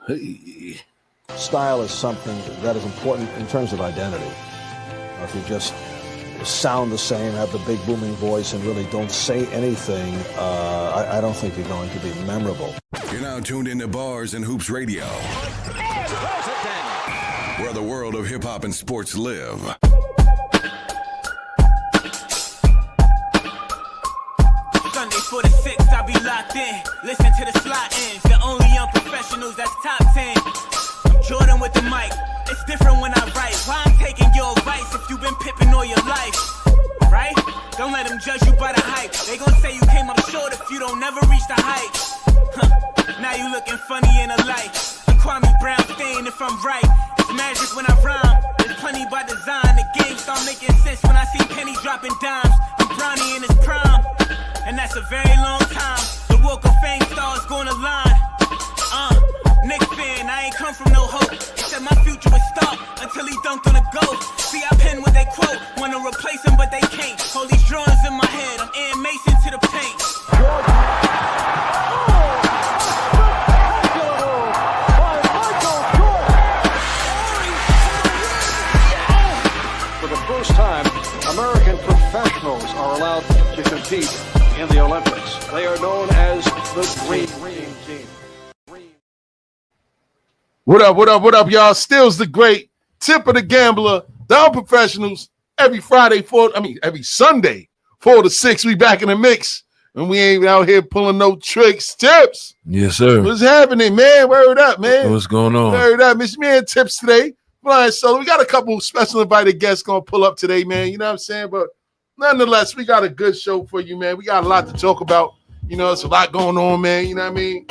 Hey. Style is something that is important in terms of identity. If you just sound the same, have the big booming voice, and really don't say anything, I don't think you're going to be memorable. You're now tuned into Bars and Hoops Radio, where the world of hip-hop and sports live. Sunday for the 6th, I'll be locked in. Listen to the slot ins, the only unprofessionals that's top 10. I'm Jordan with the mic. It's different when I write. Why I'm taking your advice if you've been pipping all your life, right? Don't let them judge you by the hype. They gon' say you came up short if you don't never reach the height. Now you looking funny in a light. The Kwame Brown stain if I'm right. It's magic when I rhyme. There's plenty by design. The game start making sense when I see Penny dropping dimes. I'm Bronny in his prime, and that's a very long time. The Walk of Fame stars gonna line. Knicks fan, I ain't come from no hope. He said my future would start until he dunked on a goat. See, I pen what they quote. Wanna replace him, but they can't. All these drawings in my head, I'm Ann Mason to the paint. For the first time, American professionals are allowed to compete in the Olympics. They are known as the Green Team. What up, y'all? Stills the great, Tip of the Gambler, the Unprofessionals. Every Sunday, 4 to 6, we back in the mix. And we ain't out here pulling no tricks. Tips. Yes, sir. What's happening, man? Word up, man. What's going on? Word up. It's me and Tips today. Flying solo. We got a couple special invited guests going to pull up today, man. You know what I'm saying? But nonetheless, we got a good show for you, man. We got a lot to talk about. You know, it's a lot going on, man. You know what I mean?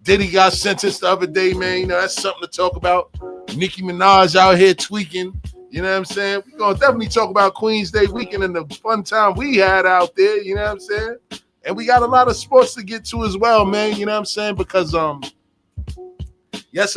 Diddy got sentenced the other day, man. You know, that's something to talk about. Nicki Minaj out here tweaking. You know what I'm saying? We're going to definitely talk about Queen's Day weekend and the fun time we had out there. You know what I'm saying? And we got a lot of sports to get to as well, man. You know what I'm saying? Because, yes,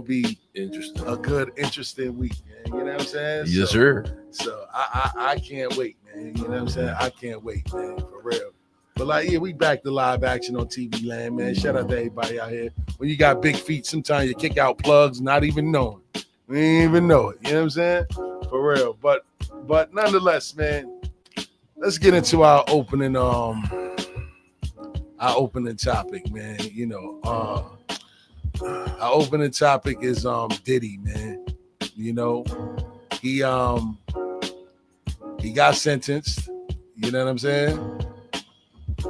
be Interesting. a good, interesting week, man. You know what I'm saying? Yes, sir. So I can't wait, man. You know what I'm saying? I can't wait, man, for real. But like, yeah, we back to live action on TV land, man. Shout out to everybody out here. When you got big feet, sometimes you kick out plugs, not even knowing. We ain't even know it. You know what I'm saying? For real. But nonetheless, man, let's get into our opening topic, man. You know, our opening topic is Diddy, man. You know, he got sentenced. You know what I'm saying?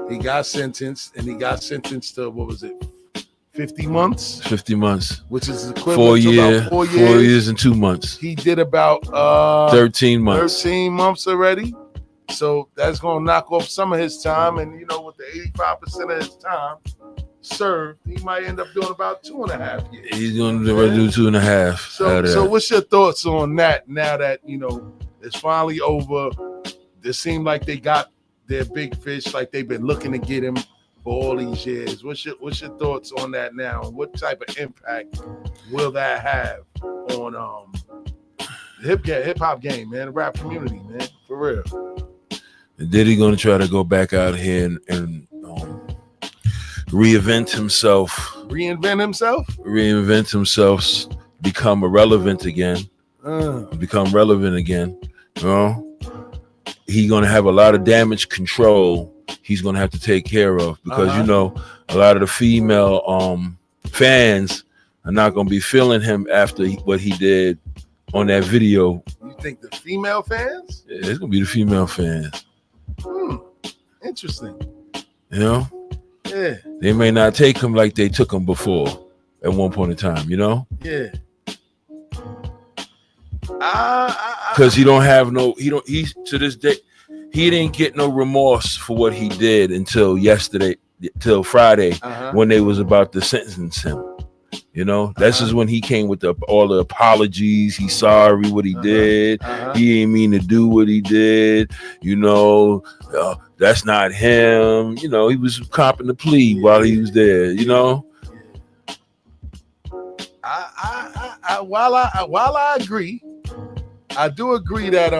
He got sentenced, and he got sentenced to, what was it, 50 months? 50 months. Which is equivalent to about 4 years. 4 years and 2 months. He did about 13 months. 13 months already. So that's going to knock off some of his time. And, you know, with the 85% of his time served, he might end up doing about 2.5 years. He's going to do 2.5. So what's your thoughts on that now that, you know, it's finally over? It seemed like they got their big fish, like they've been looking to get him for all these years. What's your thoughts on that now? What type of impact will that have on the hip hop game, man, the rap community, man, for real? And Diddy going to try to go back out here and reinvent himself. Reinvent himself, become irrelevant again. Become relevant again. You know? He's going to have a lot of damage control he's going to have to take care of because, you know, a lot of the female fans are not going to be feeling him after what he did on that video. You think the female fans? Yeah, it's going to be the female fans. Interesting. You know? Yeah. They may not take him like they took him before at one point in time, you know? Yeah. Because he to this day, he didn't get no remorse for what he did until Friday, when they was about to sentence him. You know, this is when he came with all the apologies. He's sorry what he did. He didn't mean to do what he did. You know, that's not him. You know, he was copping the plea while he was there. You know. While I agree, I do agree that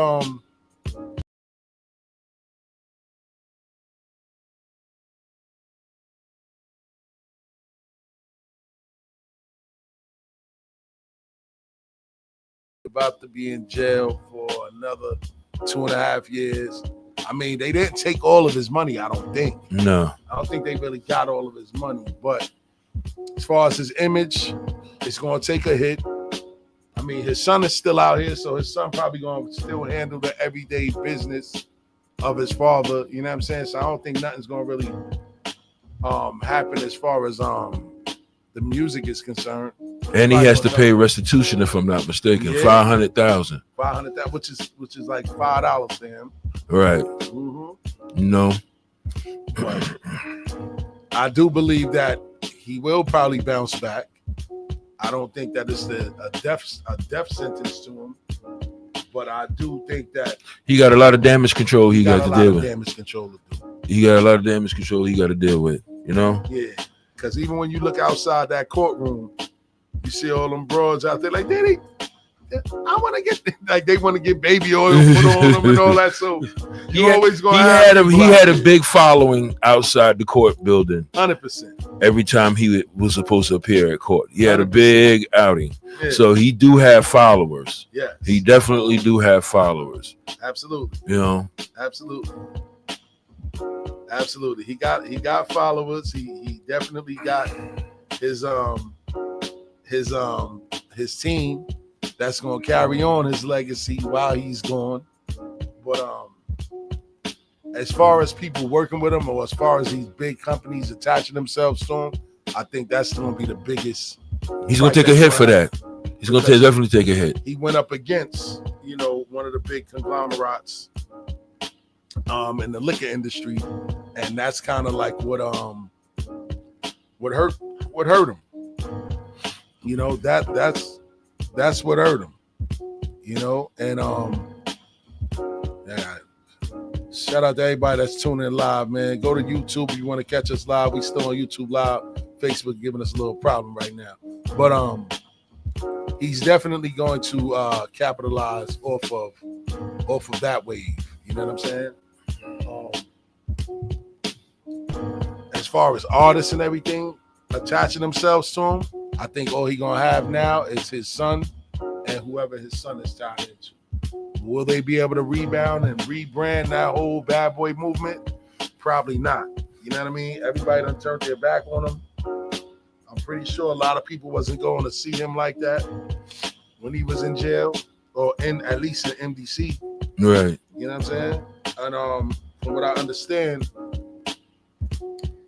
about to be in jail for another 2.5 years. I mean, they didn't take all of his money, I don't think. No. I don't think they really got all of his money, but as far as his image, it's going to take a hit. I mean, his son is still out here, so his son probably going to still handle the everyday business of his father. You know what I'm saying? So I don't think nothing's going to really happen as far as the music is concerned. And he has to pay restitution, if I'm not mistaken, $500,000. $500,000, which is like $5 to him. Right. No. But I do believe that he will probably bounce back. I don't think that it's a death sentence to him, but I do think that he got a lot of damage control he got to deal with. Damage control to do. He got a lot of damage control he got to deal with. You know? Yeah, because even when you look outside that courtroom, you see all them broads out there like, Diddy, I want to get, like, they want to get baby oil put on them and all that. So he had a big following outside the court building. 100%. Every time he was supposed to appear at court, he had a big outing. Yeah. So he do have followers. Yes. He definitely do have followers. Absolutely. You know. Absolutely. He got followers. He definitely got his team that's going to carry on his legacy while he's gone. But as far as people working with him, or as far as these big companies attaching themselves to him, I think that's going to be the biggest. He's going to take a hit for that. He's going to definitely take a hit. He went up against, you know, one of the big conglomerates in the liquor industry, and that's kind of like what hurt him. You know, that's what hurt him. You know, and shout out to everybody that's tuning in live, man. Go to YouTube if you want to catch us live. We still on YouTube live. Facebook giving us a little problem right now. But he's definitely going to capitalize off of that wave. You know what I'm saying? As far as artists and everything attaching themselves to him, I think all he gonna have now is his son and whoever his son is tied into. Will they be able to rebound and rebrand that whole bad boy movement? Probably not. You know what I mean? Everybody done turned their back on him. I'm pretty sure a lot of people wasn't going to see him like that when he was in jail or at least in MDC. Right. You know what I'm saying? And from what I understand,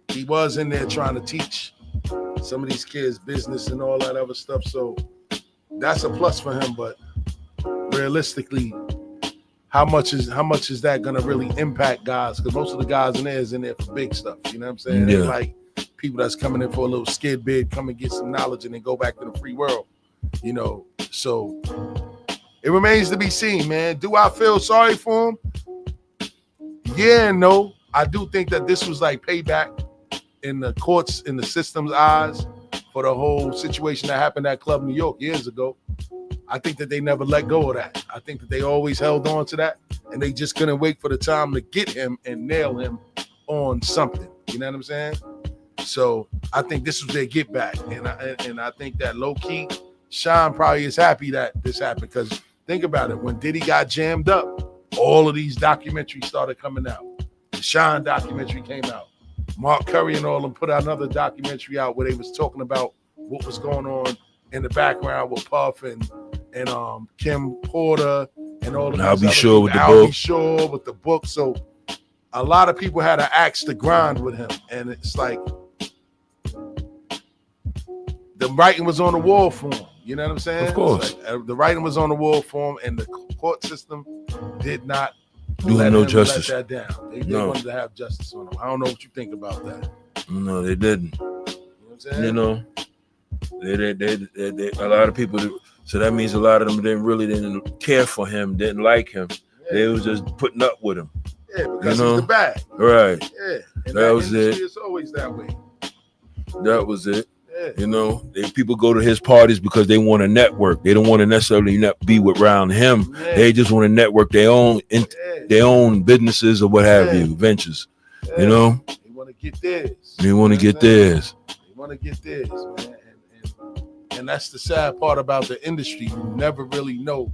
he was in there trying to teach some of these kids business and all that other stuff. So that's a plus for him. But realistically, how much is that gonna really impact guys? Because most of the guys in there is in there for big stuff. You know what I'm saying? Yeah. Like people that's coming in for a little skid bid, come and get some knowledge and then go back to the free world. You know, so it remains to be seen, man. Do I feel sorry for him? Yeah and no. I do think that this was like payback in the courts, in the system's eyes for the whole situation that happened at Club New York years ago. I think that they never let go of that. I think that they always held on to that, and they just couldn't wait for the time to get him and nail him on something. You know what I'm saying? So I think this was their get back, and I think that low key, Sean probably is happy that this happened, because think about it. When Diddy got jammed up, all of these documentaries started coming out. The Sean documentary came out. Mark Curry and all of them put out another documentary out where they was talking about what was going on in the background with Puff and Kim Porter and all of I'll be sure with the I'll book. be sure with the book. So a lot of people had an axe to grind with him, and it's like the writing was on the wall for him. You know what I'm saying? Of course. Like, the writing was on the wall for him, and the court system did not Do him no justice. let that down. They wanted to have justice on him. I don't know what you think about that. No, they didn't. You know what I'm saying? You know, they a lot of people. So that means a lot of them didn't care for him, didn't like him. Yeah. They was just putting up with him. Yeah, because he's the bag. Right. Yeah. And that was it. It's always that way. That was it. Yeah. You know, people go to his parties because they want to network. They don't want to necessarily be around him. Yeah. They just want to network their own businesses or what have you, ventures. Yeah. You know, they want to get theirs. They want to get theirs. They want to get theirs, man. And that's the sad part about the industry. You never really know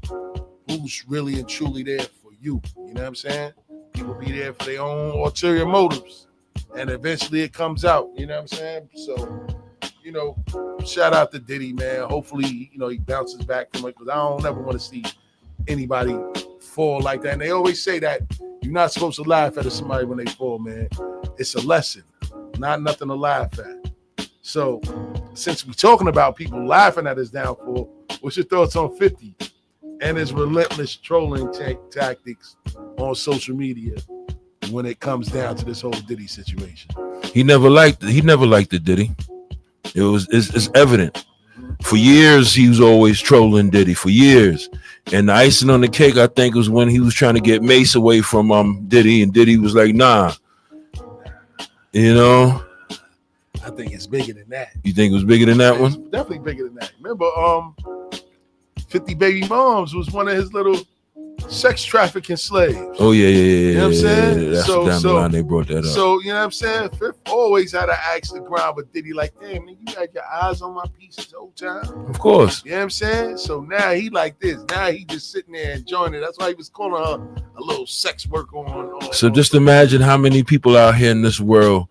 who's really and truly there for you. You know what I'm saying? People be there for their own ulterior motives, and eventually it comes out. You know what I'm saying? So, you know, shout out to Diddy, man. Hopefully, you know, he bounces back from it, because I don't ever want to see anybody fall like that. And they always say that you're not supposed to laugh at somebody when they fall, man. It's a lesson, not nothing to laugh at. So, since we're talking about people laughing at his downfall, what's your thoughts on 50 and his relentless trolling tactics on social media when it comes down to this whole Diddy situation? He never liked the Diddy. It's evident. For years, he was always trolling Diddy, for years. And the icing on the cake, I think, was when he was trying to get Mace away from Diddy, and Diddy was like, nah. You know? I think it's bigger than that. You think it was bigger than that one? It's definitely bigger than that. Remember, 50 Baby Moms was one of his little sex trafficking slaves. Oh, yeah. You know what I'm saying? That's down the line they brought that up. So, you know what I'm saying? Fifth always had an axe to grind with Diddy, like, damn, man, you had your eyes on my piece the whole time. Of course. You know what I'm saying? So now he like this. Now he just sitting there enjoying it. That's why he was calling her a little sex work on. So just imagine how many people out here in this world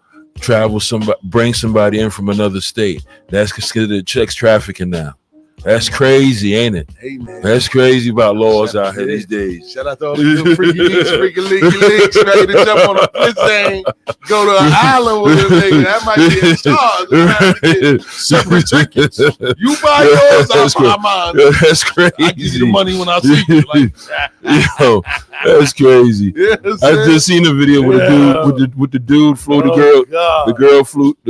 bring somebody in from another state. That's considered sex trafficking now. That's crazy, ain't it? Hey, man. That's crazy about laws out here these days. Shout out to all the little freaky leaks, ready to jump on a plane, go to an island with a nigga. That might be a charge. Separate tickets. You buy yours, I'll buy mine. That's crazy. I give you the money when I see you. Like, yo, that's crazy. I just seen a video with the dude flew the girl. God. The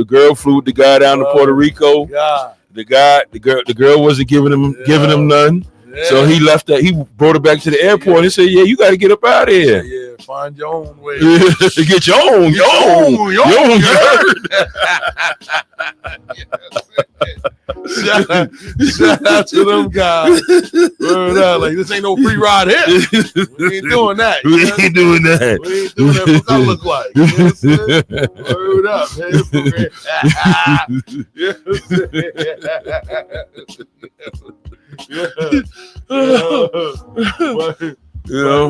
girl flew with the guy down to Puerto Rico. God. The girl wasn't giving him none. Yeah. So he left that. He brought her back to the airport and said, "Yeah, you got to get up out of here. Yeah, find your own way. Get your own. Shout out to them guys. Word up, like this ain't no free ride here. We ain't doing that. We ain't doing that. We ain't doing that. What I look like? You know what I'm saying? Word up, man.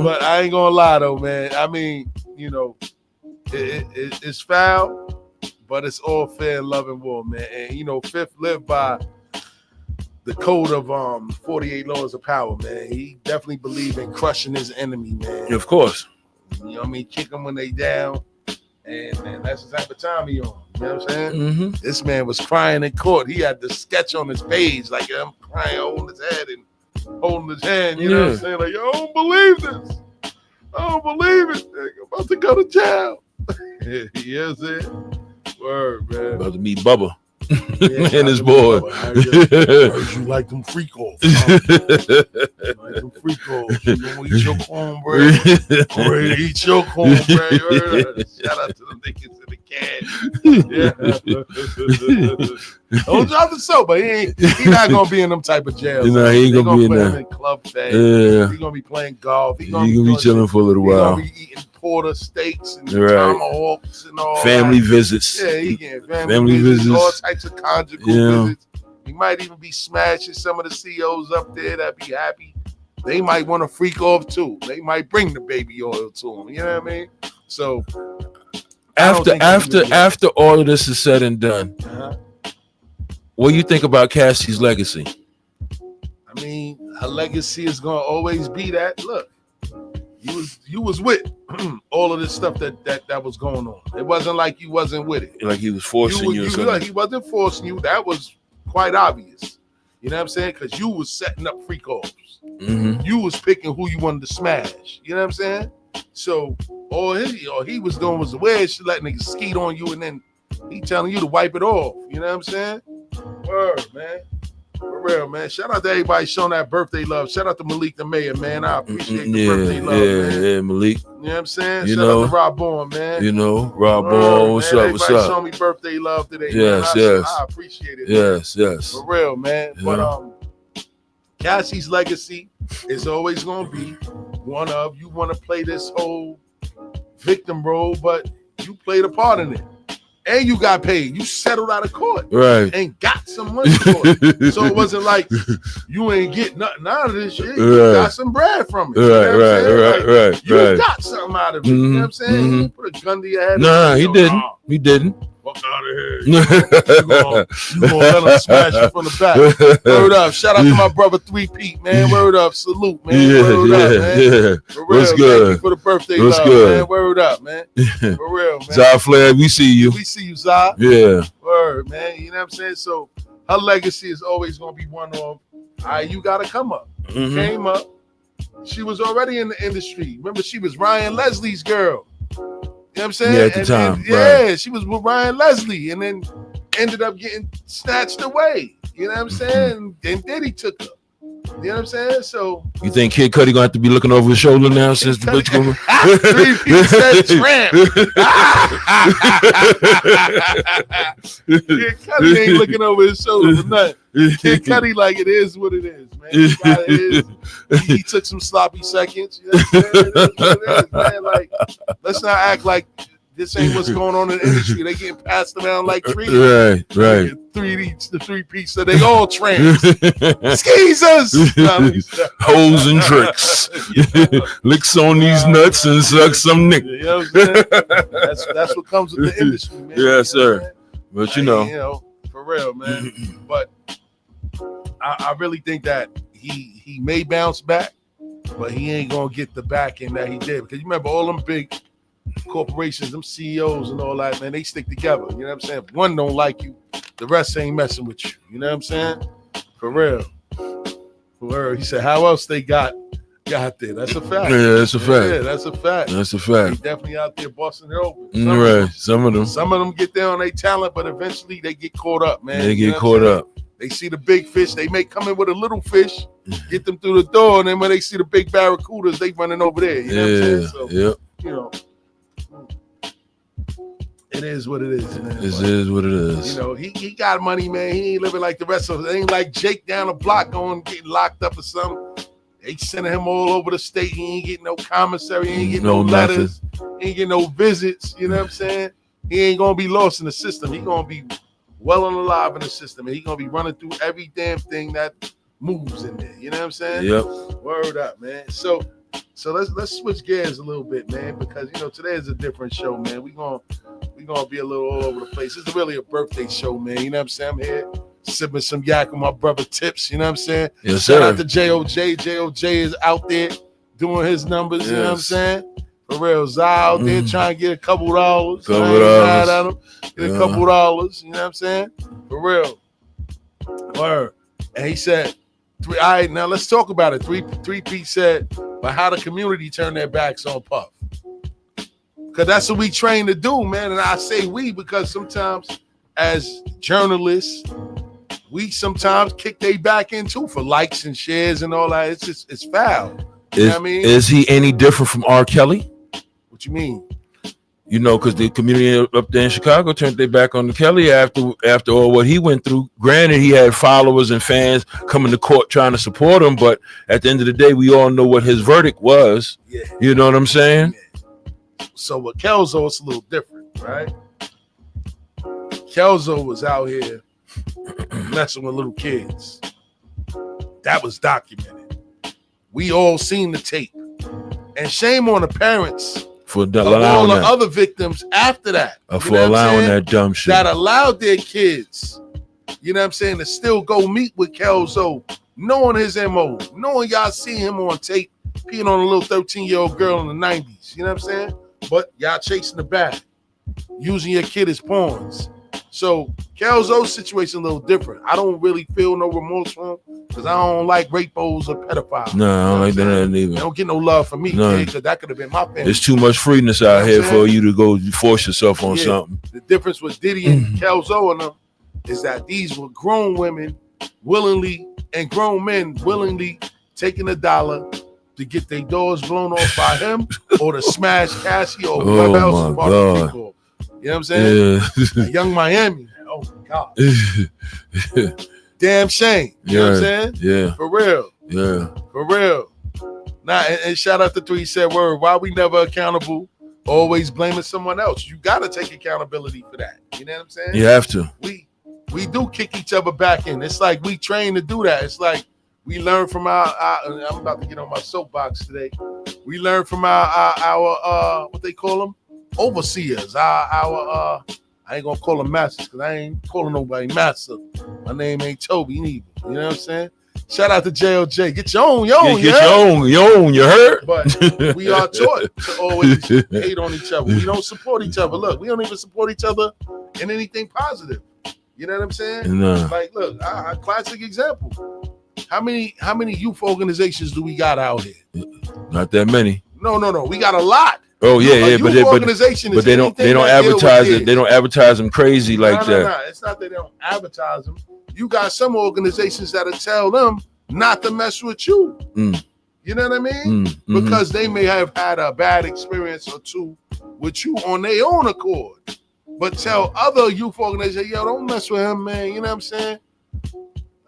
But I ain't gonna lie though, man. I mean, you know, it's foul, but it's all fair and love and war, man. And you know, Fifth lived by the code of 48 laws of power, man. He definitely believed in crushing his enemy, man. Of course. You know what I mean? Kick them when they down. And that's the type of time he on. You know what I'm saying? Mm-hmm. This man was crying in court. He had the sketch on his page, like I'm crying, holding his head and holding his hand. You know what I'm saying? Like, yo, I don't believe this. I don't believe it. I'm about to go to jail. You know what I'm saying? Word, man. About to meet Bubba. Yeah, and his boy. I heard you like them freak offs. Like them freak offs. You gonna eat your cornbread. Ready to eat your cornbread. Shout out to them niggas in the can. Yeah. Don't drop the soap, but he not gonna be in them type of jails. You know, he ain't gonna be in put there. him in club fed. Yeah. He gonna be playing golf. He gonna be chilling for a little while. He gonna be eating porter steaks and Right. tomahawks and all Family that. visits. Yeah, he getting Family visits. all types of conjugal Yeah. visits. He might even be smashing some of the CEOs up there that be happy. They might want to freak off too. They might bring the baby oil to him. You know what I mean? So after all of this is said and done, what do you think about Cassie's legacy? I mean, her legacy is gonna always be that. Look, you was with all of this stuff that was going on. It wasn't like you wasn't with it. Like he was forcing you or something? He wasn't forcing you. That was quite obvious. You know what I'm saying? Because you was setting up freak offs. Mm-hmm. You was picking who you wanted to smash. You know what I'm saying? So all he was doing was where she let niggas skeet on you, and then he telling you to wipe it off. You know what I'm saying? Word, man. For real, man. Shout out to everybody showing that birthday love. Shout out to Malik the mayor, man. I appreciate the birthday love, man. Yeah, Malik. You know what I'm saying? You Shout know, out to Rob Bourne, man. You know, Rob Bourne, what's man. up, what's Everybody up? showing me birthday love today, Yes, man. yes. I appreciate it. Yes, man. yes. For real, man. Yeah. But Cassie's legacy is always gonna be one of, you want to play this whole victim role, but you played a part in it. And you got paid. You settled out of court. Right. And got some money for it. So it wasn't like you ain't getting nothing out of this shit. You Right. got some bread from it. You know what I'm saying? Like, you got something out of it. You know what I'm saying? You put a gun to your head. Nah, he didn't. He didn't. Fuck out of here. You gonna let him smash you from the back. Word up. Shout out to my brother 3Pete, man. Word up. Salute, man. Word up, man. For real. What's good? Thank you for the birthday What's love, good? man. Word up, man. For real, man. Zah Flair, we see you. We see you, Zah. Yeah. Word, man. You know what I'm saying? So her legacy is always going to be one of, all right, you got to come up. Mm-hmm. Came up. She was already in the industry. Remember, she was Ryan Leslie's girl. You know what I'm saying? Yeah, at the time. Yeah, she was with Ryan Leslie and then ended up getting snatched away. You know what I'm saying? And Diddy took her. You know what I'm saying? So You think Kid Cudi gonna have to be looking over his shoulder now since the bitch over? 3P said tramp. Kid Cudi ain't looking over his shoulder for nothing. Kid Cudi, like, it is what it is, man. He took some sloppy seconds. You know what I'm saying? It is what it is, man. Like, let's not act like this ain't what's going on in the industry. They getting passed around like trees. Right. The 3P said they all tramps. Skeezers. Hoes and tricks. Licks on these nuts and suck some nick. You know what I'm saying? That's what comes with the industry, man. Yes, sir. But you know, for real, man. But I really think that he may bounce back, but he ain't gonna get the backing that he did. Because you remember all them big corporations, them CEOs and all that, man, they stick together. You know what I'm saying? If one don't like you, the rest ain't messing with you. You know what I'm saying? For real. He said, how else they got there? That's a fact. Yeah, that's a fact. Yeah, that's a fact. That's a fact. They definitely out there busting it open. Some of them get there on their talent, but eventually they get caught up, man. They get caught up. They see the big fish. They may come in with a little fish, get them through the door, and then when they see the big barracudas, they running over there. You know what I'm saying? So, you know, It is what it is, man. It is what it is. You know, he got money, man. He ain't living like the rest of us. It ain't like Jake down the block getting locked up or something. They sending him all over the state. He ain't getting no commissary. He ain't getting no letters. He ain't getting no visits. You know what I'm saying? He ain't gonna be lost in the system. He gonna be well and alive in the system, and he gonna be running through every damn thing that moves in there. You know what I'm saying? Yep. Word up, man. So let's switch gears a little bit, man, because you know today is a different show, man. We gonna be a little all over the place. It's really a birthday show, man. You know what I'm saying? I'm here sipping some yak with my brother Tips. You know what I'm saying? Yes, Shout sir. out to JOJ. JOJ is out there doing his numbers. You know what I'm saying? For real, Zai out there trying to get a couple dollars. Get a couple dollars. You know what I'm saying? For real. Word. And he said, all right, now let's talk about it. 3P said, but how the community turned their backs on Puff. Because that's what we train to do, man. And I say we because sometimes as journalists, we sometimes kick they back in too for likes and shares and all that. It's foul. You know what I mean? Is he any different from R. Kelly? What you mean? You know, because the community up there in Chicago turned their back on Kelly after all what he went through. Granted, he had followers and fans coming to court trying to support him, but at the end of the day, we all know what his verdict was. Yeah. You know what I'm saying? Yeah. So with Kelso, it's a little different, right? Kelso was out here messing with little kids. That was documented. We all seen the tape. And shame on the parents for all the other victims after that. For allowing that dumb shit. That allowed their kids, you know what I'm saying, to still go meet with Kelso, knowing his MO, knowing y'all see him on tape, peeing on a little 13-year-old girl in the 90s. You know what I'm saying? But y'all chasing the bag, using your kid as pawns. So Kelso's situation a little different. I don't really feel no remorse for him because I don't like rapos or pedophiles. No, I don't like that either. They don't get no love from me, because that could have been my family. There's too much freeness out here for you to go force yourself on something. The difference with Diddy and Kelso and them is that these were grown women willingly and grown men willingly taking $1 to get their doors blown off by him or to smash Cassie or whoever else is part of the people. You know what I'm saying? Yeah. Young Miami. Oh my God. Damn shame. You know what I'm saying? Yeah. For real. Yeah. For real. Now, and shout out to 3 said, word, why we never accountable, always blaming someone else. You got to take accountability for that. You know what I'm saying? You have to. We do kick each other back in. It's like we train to do that. It's like we learn from our I'm about to get on my soapbox today. We learn from our what they call them? Overseers. Our I ain't gonna call them masters because I ain't calling nobody master. My name ain't Toby neither. You know what I'm saying? Shout out to JLJ. Get your own, Get your own, you heard? But we are taught to always hate on each other. We don't support each other. Look, we don't even support each other in anything positive. You know what I'm saying? No. Like, look, a classic example. How many youth organizations do we got out here? Not that many. No. We got a lot. Oh yeah, but they don't advertise it. They don't advertise them crazy like that. No. It's not that they don't advertise them. You got some organizations that'll tell them not to mess with you. You know what I mean? Because they may have had a bad experience or two with you on their own accord. But tell other youth organizations, yo, don't mess with him, man. You know what I'm saying?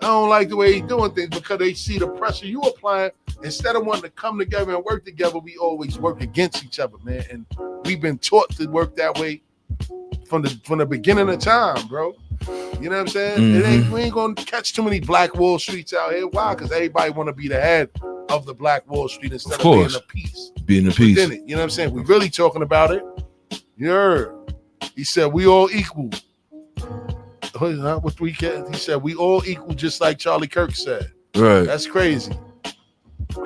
I don't like the way he's doing things because they see the pressure you applying. Instead of wanting to come together and work together, we always work against each other, man. And we've been taught to work that way from the beginning of time, bro. You know what I'm saying? We ain't gonna catch too many Black Wall Streets out here. Why? Because everybody want to be the head of the Black Wall Street instead of being a piece. Being a piece. It, you know what I'm saying? We really talking about it. You heard. He said we all equal. He said we all equal, just like Charlie Kirk said. Right. That's crazy.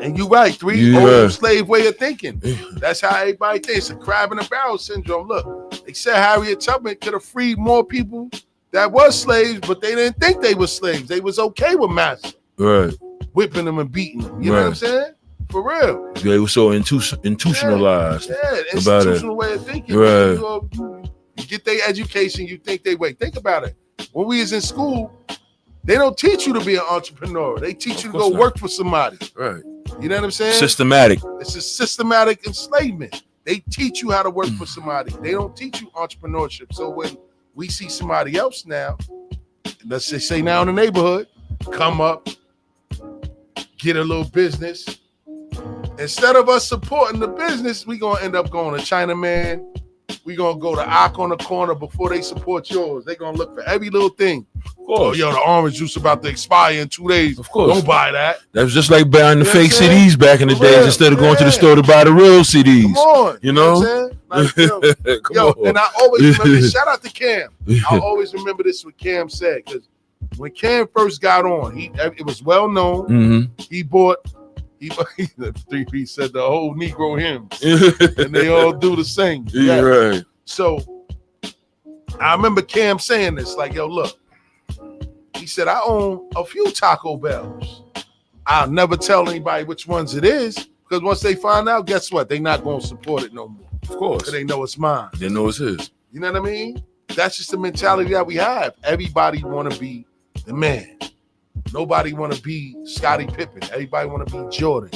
And you right, old slave way of thinking. That's how everybody thinks. It's a crab in a barrel syndrome. Look, they said Harriet Tubman could have freed more people that was slaves, but they didn't think they were slaves. They was okay with master. Right. Whipping them and beating them. You know what I'm saying? For real. They were so institutionalized. Yeah, institutional way of thinking. Right. You get their education, you think they wait. Think about it. When we was in school, they don't teach you to be an entrepreneur. They teach you to go work for somebody. Right. You know what I'm saying? Systematic. It's a systematic enslavement. They teach you how to work for somebody. They don't teach you entrepreneurship. So when we see somebody else now, let's just say now in the neighborhood, come up, get a little business. Instead of us supporting the business, we gonna end up going to Chinaman. We gonna go to Ock on the corner before they support yours. They gonna look for every little thing. Of course. Oh, yo, the orange juice about to expire in 2 days. Of course. Don't buy that. That was just like buying the You know fake what I'm saying? CDs back in the days instead of going to the store to buy the real CDs. Come on. You know? What I'm saying? Like, Come yo, on. and I always remember, shout out to Cam. I always remember this what Cam said, because when Cam first got on, it was well known. Mm-hmm. He the 3P said the whole Negro hymns, and they all do the same. Yeah, right. So I remember Cam saying this, like, yo, look, he said, I own a few Taco Bells. I'll never tell anybody which ones it is, because once they find out, guess what? They're not going to support it no more. Of course. Because they know it's mine. They know it's his. You know what I mean? That's just the mentality that we have. Everybody want to be the man. Nobody want to be Scottie Pippen. Everybody want to be Jordan.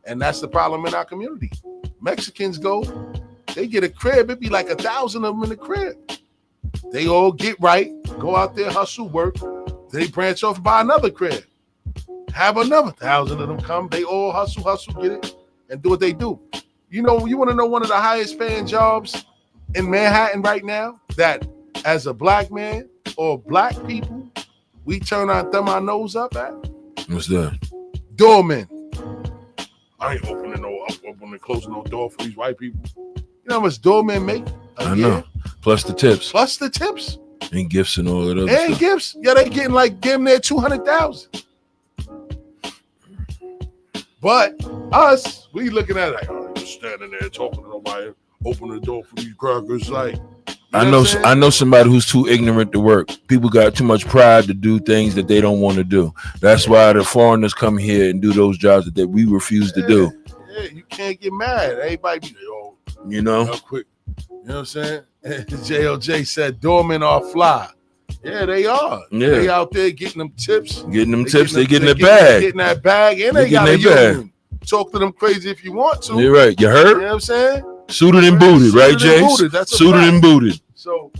And that's the problem in our community. Mexicans go, they get a crib. It'd be like 1,000 of them in the crib. They all get right, go out there, hustle, work. They branch off and buy another crib. Have another 1,000 of them come. They all hustle, get it, and do what they do. You know, you want to know one of the highest paying jobs in Manhattan right now, that as a black man or black people, we turn our thumb our nose up at? What's that? Doorman. I ain't opening and closing no door for these white people. You know how much doormen make a year? Know. Plus the tips. Plus the tips. And gifts and all that other And stuff. gifts. Yeah, they getting like damn near 200,000. But us, we looking at it like, oh, you're standing there talking to nobody, open the door for these crackers. Like, I know somebody who's too ignorant to work. People got too much pride to do things that they don't want to do. That's why the foreigners come here and do those jobs that we refuse to do. Yeah, you can't get mad. Everybody be like, You know? real quick. You know what I'm saying? JLJ said doormen are fly. Yeah, they are. Yeah. They out there getting them tips. Getting them tips, they getting the bag. Getting that bag, and They they got a getting their union. Talk to them crazy if you want to. You're right. You heard? You know what I'm saying? Suited and booted, right, Suited and Jay? booted, that's a Suited fact. and booted. So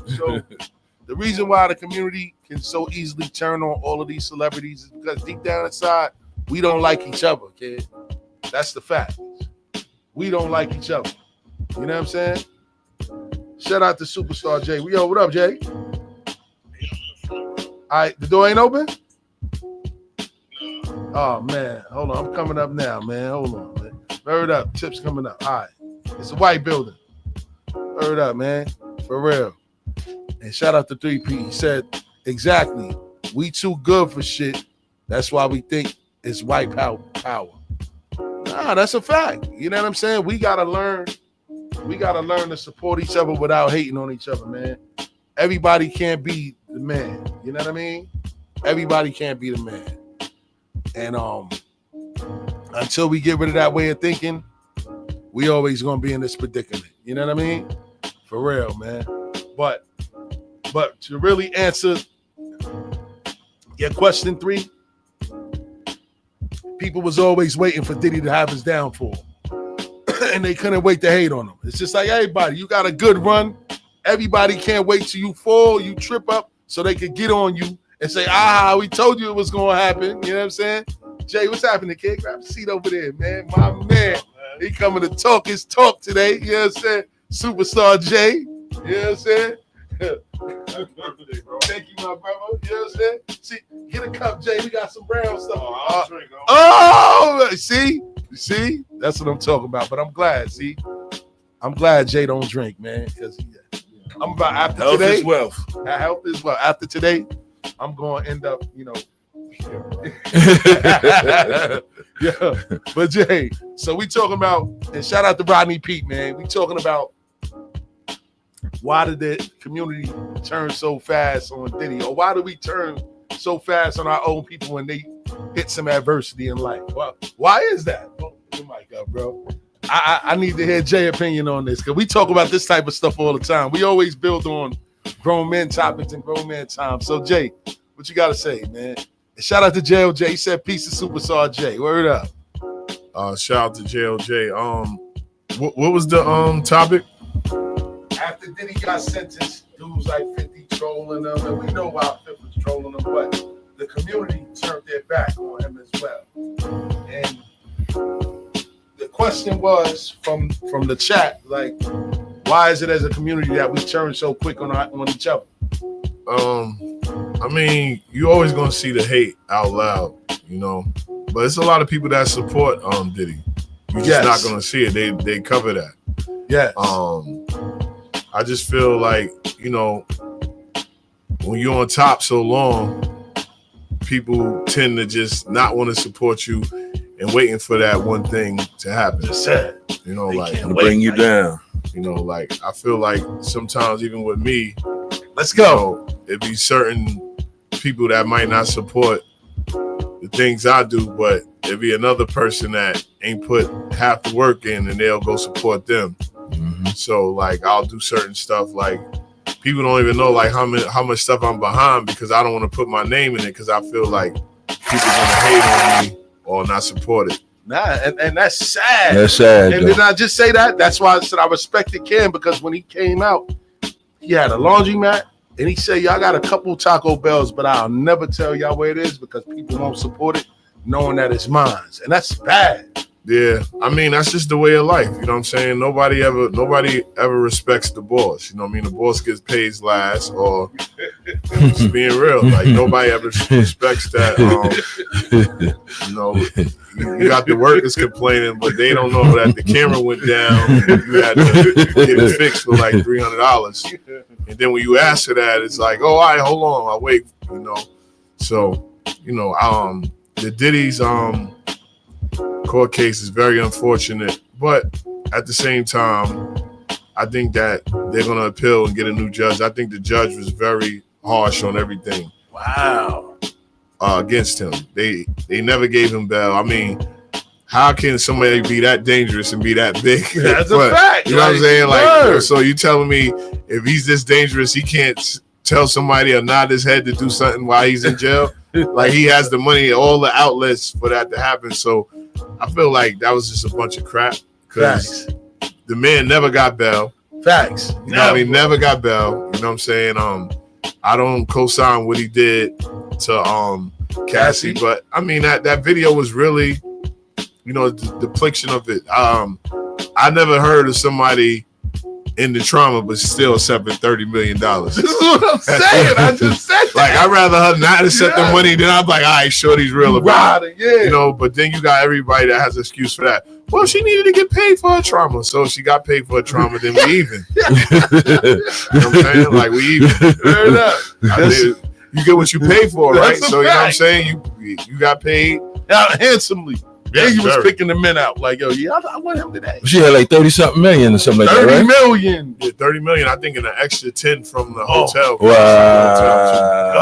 the reason why the community can so easily turn on all of these celebrities is because deep down inside, we don't like each other, kid. That's the fact. We don't like each other. You know what I'm saying? Shout out to Superstar Jay. Yo, what up, Jay? All right, the door ain't open? Oh, man. Hold on. I'm coming up now, man. Hold on, man. Hurry up. Tips coming up. All right. It's a white building. Hurry up, man. For real. And shout out to 3P. He said, exactly. We too good for shit. That's why we think it's white power. Nah, that's a fact. You know what I'm saying? We gotta learn to support each other without hating on each other, man. Everybody can't be the man. You know what I mean? Everybody can't be the man. And until we get rid of that way of thinking, we always gonna be in this predicament. You know what I mean? For real, man. But to really answer your question 3, people was always waiting for Diddy to have his downfall. And they couldn't wait to hate on him. It's just like everybody, you got a good run. Everybody can't wait till you fall, you trip up, so they could get on you and say, we told you it was going to happen. You know what I'm saying? Jay, what's happening, kid? Grab a seat over there, man. My man, he coming to talk his talk today. You know what I'm saying? Superstar Jay. You know what I'm saying? Birthday, bro. Thank you, my brother. You know what I'm saying? See, get a cup, Jay. We got some brown stuff. See? That's what I'm talking about. But I'm glad, I'm glad Jay don't drink, man. Because I'm about after Health today. is wealth. Health is wealth. After today, I'm going to end up, yeah. But Jay, so we talking about, and shout out to Rodney Pete, man. We talking about why did the community turn so fast on Diddy, or why do we turn so fast on our own people when they hit some adversity in life? Well, why is that? Oh, your mic up, bro. I need to hear Jay's opinion on this, because we talk about this type of stuff all the time. We always build on grown men topics and grown man time. So Jay, what you got to say, man? And shout out to JLJ. He said peace to Superstar Jay. Word up. Shout out to JLJ. What was the topic? After Diddy got sentenced, dudes like 50 trolling him, and we know why 50 was trolling him, but the community turned their back on him as well. And the question was from the chat, like, why is it as a community that we turn so quick on each other? I mean, you always gonna see the hate out loud, you know, but it's a lot of people that support Diddy. You're just not gonna see it. They cover that. Yes. I just feel like, you know, when you're on top so long, people tend to just not want to support you and waiting for that one thing to happen. It's sad. You know, like to bring you down. You know, like I feel like sometimes even with me, let's go. It'd be certain people that might not support the things I do, but it'd be another person that ain't put half the work in and they'll go support them. Mm-hmm. So like I'll do certain stuff like people don't even know like how much stuff I'm behind because I don't want to put my name in it because I feel like people gonna hate on me or not support it. Nah, and that's sad. That's sad. And did I just say that? That's why I said I respected Cam because when he came out, he had a laundromat and he said, "Y'all got a couple Taco Bells, but I'll never tell y'all where it is because people won't support it, knowing that it's mine." And that's bad. Yeah, I mean that's just the way of life. You know what I'm saying? Nobody ever respects the boss. You know what I mean? The boss gets paid last, or just being real. Like nobody ever respects that. You know, you got the workers complaining, but they don't know that the camera went down. You had to get it fixed for like $300, and then when you ask for that, it's like, "Oh, all right, hold on, I'll wait." You know, so you know, the Diddy's court case is very unfortunate, but at the same time, I think that they're going to appeal and get a new judge. I think the judge was very harsh on everything. Wow. Against him. They never gave him bail. I mean, how can somebody be that dangerous and be that big? That's a fact. You know what I'm saying? Like, so you telling me if he's this dangerous, he can't tell somebody or nod his head to do something while he's in jail? Like he has the money, all the outlets for that to happen. So I feel like that was just a bunch of crap because the man never got bail. Facts. You know what I mean? Never got bail. You know what I'm saying? I don't co-sign what he did to Cassie, but I mean that video was really, you know, the depiction of it. I never heard of somebody in the trauma, but still accepting $30 million. This is what I'm saying. I just said that. Like, I'd rather her not accept the money than I'm like, all right, shorty's real about it. Yeah. You know, but then you got everybody that has an excuse for that. Well, she needed to get paid for her trauma. So she got paid for her trauma, then we even. You know what I'm saying? Like, we even. Fair enough. You get what you pay for, right? So, you know what I'm saying? You got paid handsomely. Yeah, he was picking the men out. Like, yo, yeah, I want him today. She had like 30-something million or something like that, right? 30 million. Yeah, 30 million. I think in an extra 10 from the hotel. Wow.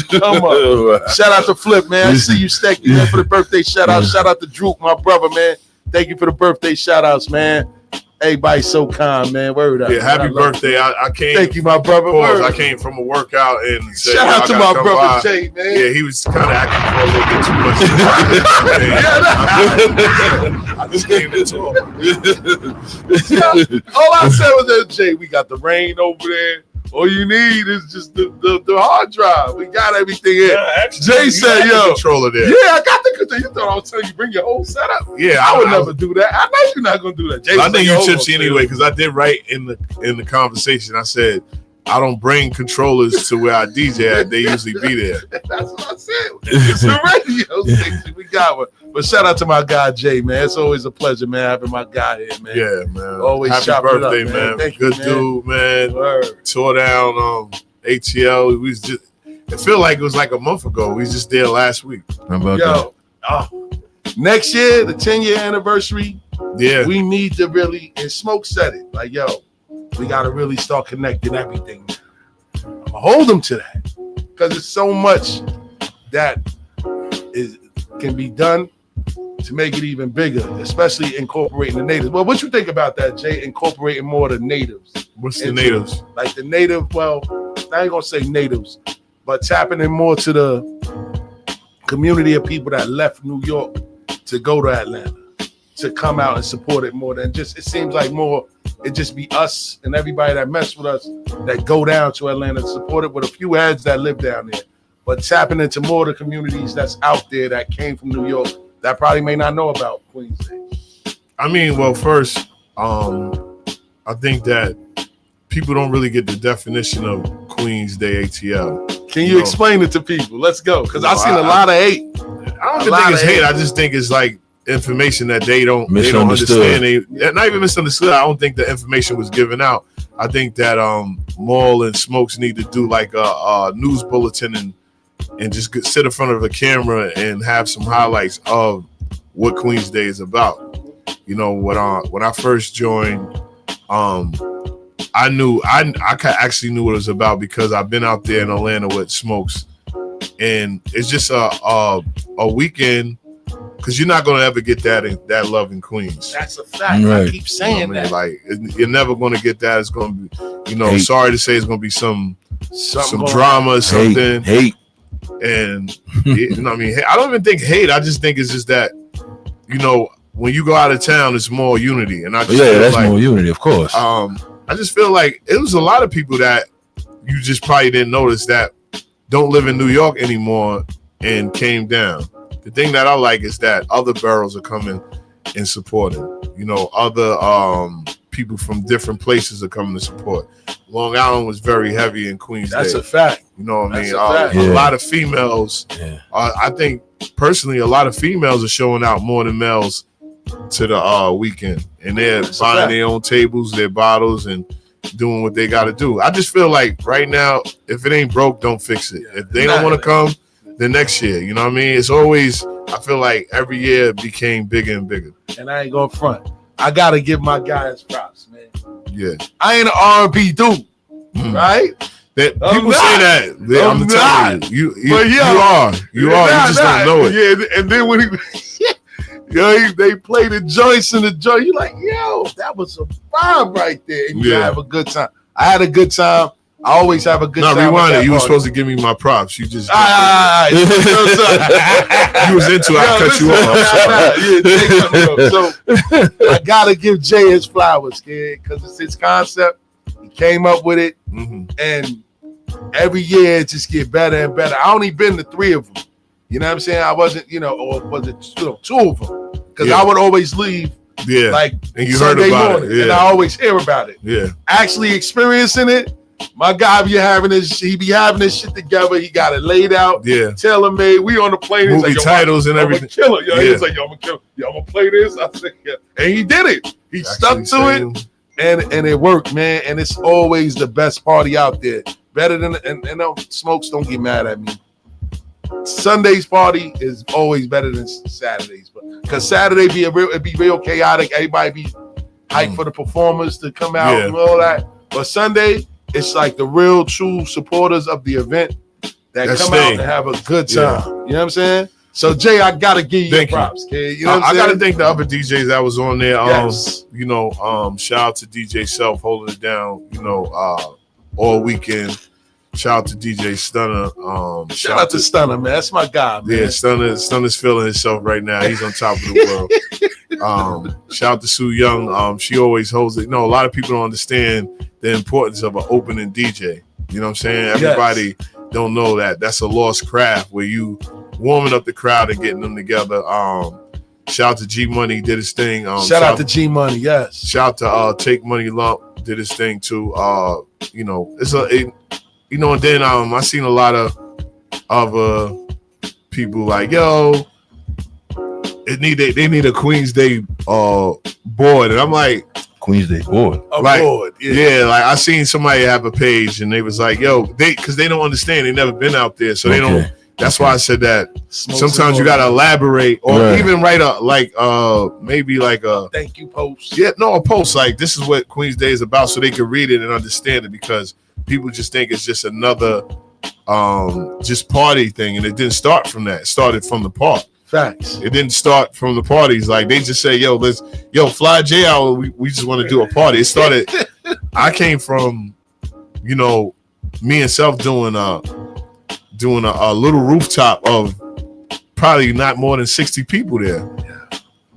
Come on. Shout out to Flip, man. I see you stacking man for the birthday shout out. Shout out to Drew, my brother, man. Thank you for the birthday shout outs, man. Everybody's so kind, man. Word up. Yeah, happy birthday. I came. Thank you, my brother. I came from a workout and said, shout out to my brother Jay, man. Yeah, he was kind of acting for a little bit too much. I just came to talk. All I said was that, Jay, we got the rain over there. All you need is just the hard drive. We got everything in. Yeah, Jay said, "Yo, controller there." Yeah, I got the controller. You thought I was telling you bring your whole setup? Yeah, I would never do that. I know you're not gonna do that. Jay, I think you tipsy anyway because I did write in the conversation. I said I don't bring controllers to where I DJ at. They usually be there. That's what I said. It's the radio station. We got one. But shout out to my guy Jay, man. It's always a pleasure, man, having my guy here, man. Yeah, man. Always happy birthday, up, man. Thank Good you, dude, man. Word. Tore down ATL. We was just. It felt like it was like a month ago. We was just there last week. How about that? Next year, the 10-year anniversary. Yeah, we need to really, and Smoke said it. Like, yo, we got to really start connecting everything. I'm gonna hold them to that because there's so much that can be done to make it even bigger, especially incorporating the natives. Well, what you think about that, Jay? Incorporating more of the natives. What's the natives? Like the native. Well, I ain't gonna say natives, but tapping in more to the community of people that left New York to go to Atlanta. to come out and support it more than just, it seems like more, it just be us and everybody that mess with us that go down to Atlanta to support it, with a few heads that live down there. But tapping into more of the communities that's out there that came from New York that probably may not know about Queens Day. I mean, well, first, I think that people don't really get the definition of Queens Day ATL. Can you explain it to people? Let's go, because I've seen a lot of hate. I don't think it's hate. I just think it's like information that they don't understand. They not even misunderstood. I don't think the information was given out. I think that Maul and Smokes need to do like a news bulletin and just sit in front of a camera and have some highlights of what Queens Day is about. You know, when I first joined, I actually knew what it was about because I've been out there in Atlanta with Smokes, and it's just a weekend, because you're not going to ever get that love in Queens. That's a fact. Right. I keep saying that. Like, you're never going to get that. It's going to be, hate. Sorry to say, it's going to be some drama or something. Hate. And you know what I mean? I don't even think hate. I just think it's just that, when you go out of town, it's more unity. And I just that's like, more unity, of course. I just feel like it was a lot of people that you just probably didn't notice that don't live in New York anymore and came down. The thing that I like is that other boroughs are coming and supporting. Other people from different places are coming to support. Long Island was very heavy in Queens Day. That's a fact. You know what I mean? A lot of females. Yeah. I think personally, a lot of females are showing out more than males to the weekend, and they're buying their own tables, their bottles, and doing what they got to do. I just feel like right now, if it ain't broke, don't fix it. If they don't want to come, then next year, you know what I mean? It's always, I feel like every year it became bigger and bigger. And I ain't going front. I got to give my guys props, man. Yeah. I ain't an R&B dude, right? People say that. I'm telling you. You are. You just don't know it. Yeah, and then when they play the joints in the joint, you're like, yo, that was a vibe right there. And you have a good time. I had a good time. I always have a good time. No, rewind it. You were supposed to give me my props. You just you was into it. I cut you off. So I gotta give Jay his flowers, kid, because it's his concept. He came up with it, and every year it just get better and better. I only been to 3 of them. You know what I'm saying? I wasn't, or was it 2 of them? Because I would always leave, like and you Sunday heard about morning, it, and I always hear about it. Yeah, actually experiencing it. My guy be having this. He be having this shit together. He got it laid out. Yeah, tailor made. We on the plane. Movie titles and everything. I'm gonna kill it. He's like, yo, I'm gonna kill it. Yo, I'm gonna play this. I said, yeah, and he did it. He stuck to it, and it worked, man. And it's always the best party out there. Better than and Smokes. Don't get mad at me. Sunday's party is always better than Saturday's, but because Saturday be real chaotic. Everybody be hyped for the performers to come out and all that. But Sunday, it's like the real true supporters of the event that come out and have a good time. You know what I'm saying? So Jay, I gotta give you your props, kid. You know what I'm saying? I gotta thank the other DJs that was on there. Shout out to DJ Self holding it down, all weekend. Shout out to DJ Stunner. Shout out to Stunner, man. That's my guy, man. Yeah, Stunner's feeling himself right now. He's on top of the world. Shout out to Sue Young. She always holds it. A lot of people don't understand the importance of an opening DJ. You know what I'm saying? Everybody don't know that. That's a lost craft where you warming up the crowd and getting them together. Shout out to G Money, did his thing. Shout out to G Money, yes. Shout out to Take Money Lump, did his thing too. And then I seen a lot of other people like, yo, they need a Queens Day board, and I'm like, Queens Day board, board, like I seen somebody have a page, and they was like, yo, because they don't understand, they never been out there, so they don't. That's why I said that sometimes you gotta elaborate or even write maybe like a thank you post. Yeah, no, a post like this is what Queens Day is about, so they can read it and understand it, because people just think it's just another just party thing, and it didn't start from that. It started from the park. Facts. It didn't start from the parties. Like they just say, fly Jay out. We just want to do a party. It started. I came from, me and Self doing a little rooftop of probably not more than 60 people there. Yeah.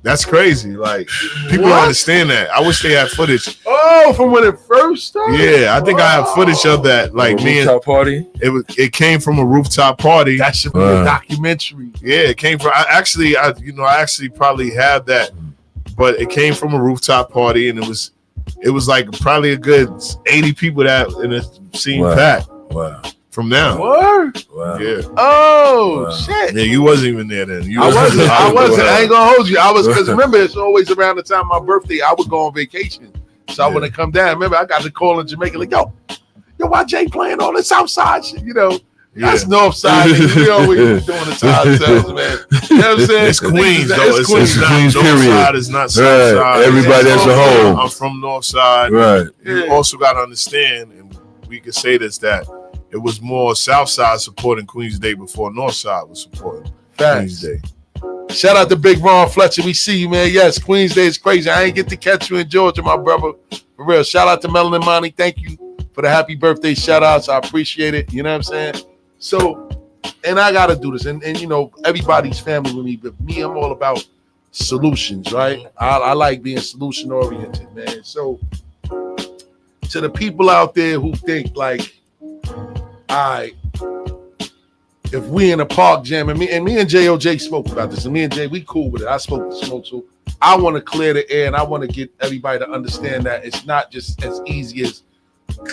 That's crazy. Like people don't understand that. I wish they had footage. Oh, from when it first started. Yeah, I think I have footage of that. Like me and party. It came from a rooftop party. That should be a documentary. Yeah, it came from. I actually probably have that, but it came from a rooftop party, and it was like probably a good 80 people that in a scene packed. Wow. From now. What? Wow. Yeah. Oh shit. Yeah, you wasn't even there then. I wasn't. I ain't gonna hold you. I was, because remember, it's always around the time of my birthday. I would go on vacation, so I wouldn't come down. Remember, I got the call in Jamaica like, yo, why Jay playing all this outside shit? You know, that's north side. We always doing the time sells, man. You know what I'm saying? It's Queens, though. It's Queens, not north side. It's not south side. Everybody as a whole. I'm from north side. Right. You also got to understand, and we can say this, that it was more south side supporting Queens Day before north side was supporting Queens Day. Shout out to Big Ron Fletcher. We see you, man. Yes, Queens Day is crazy. I ain't get to catch you in Georgia, my brother. For real. Shout out to Melanin Monty. Thank you for the happy birthday shout outs. I appreciate it. You know what I'm saying? So, and I got to do this. And you know, everybody's family with me, but me, I'm all about solutions, right? I like being solution oriented, man. So, to the people out there who think like, if we in a park jam, and me and JOJ spoke about this, and me and Jay, we cool with it. I spoke to Smoke, so I want to clear the air, and I want to get everybody to understand that it's not just as easy as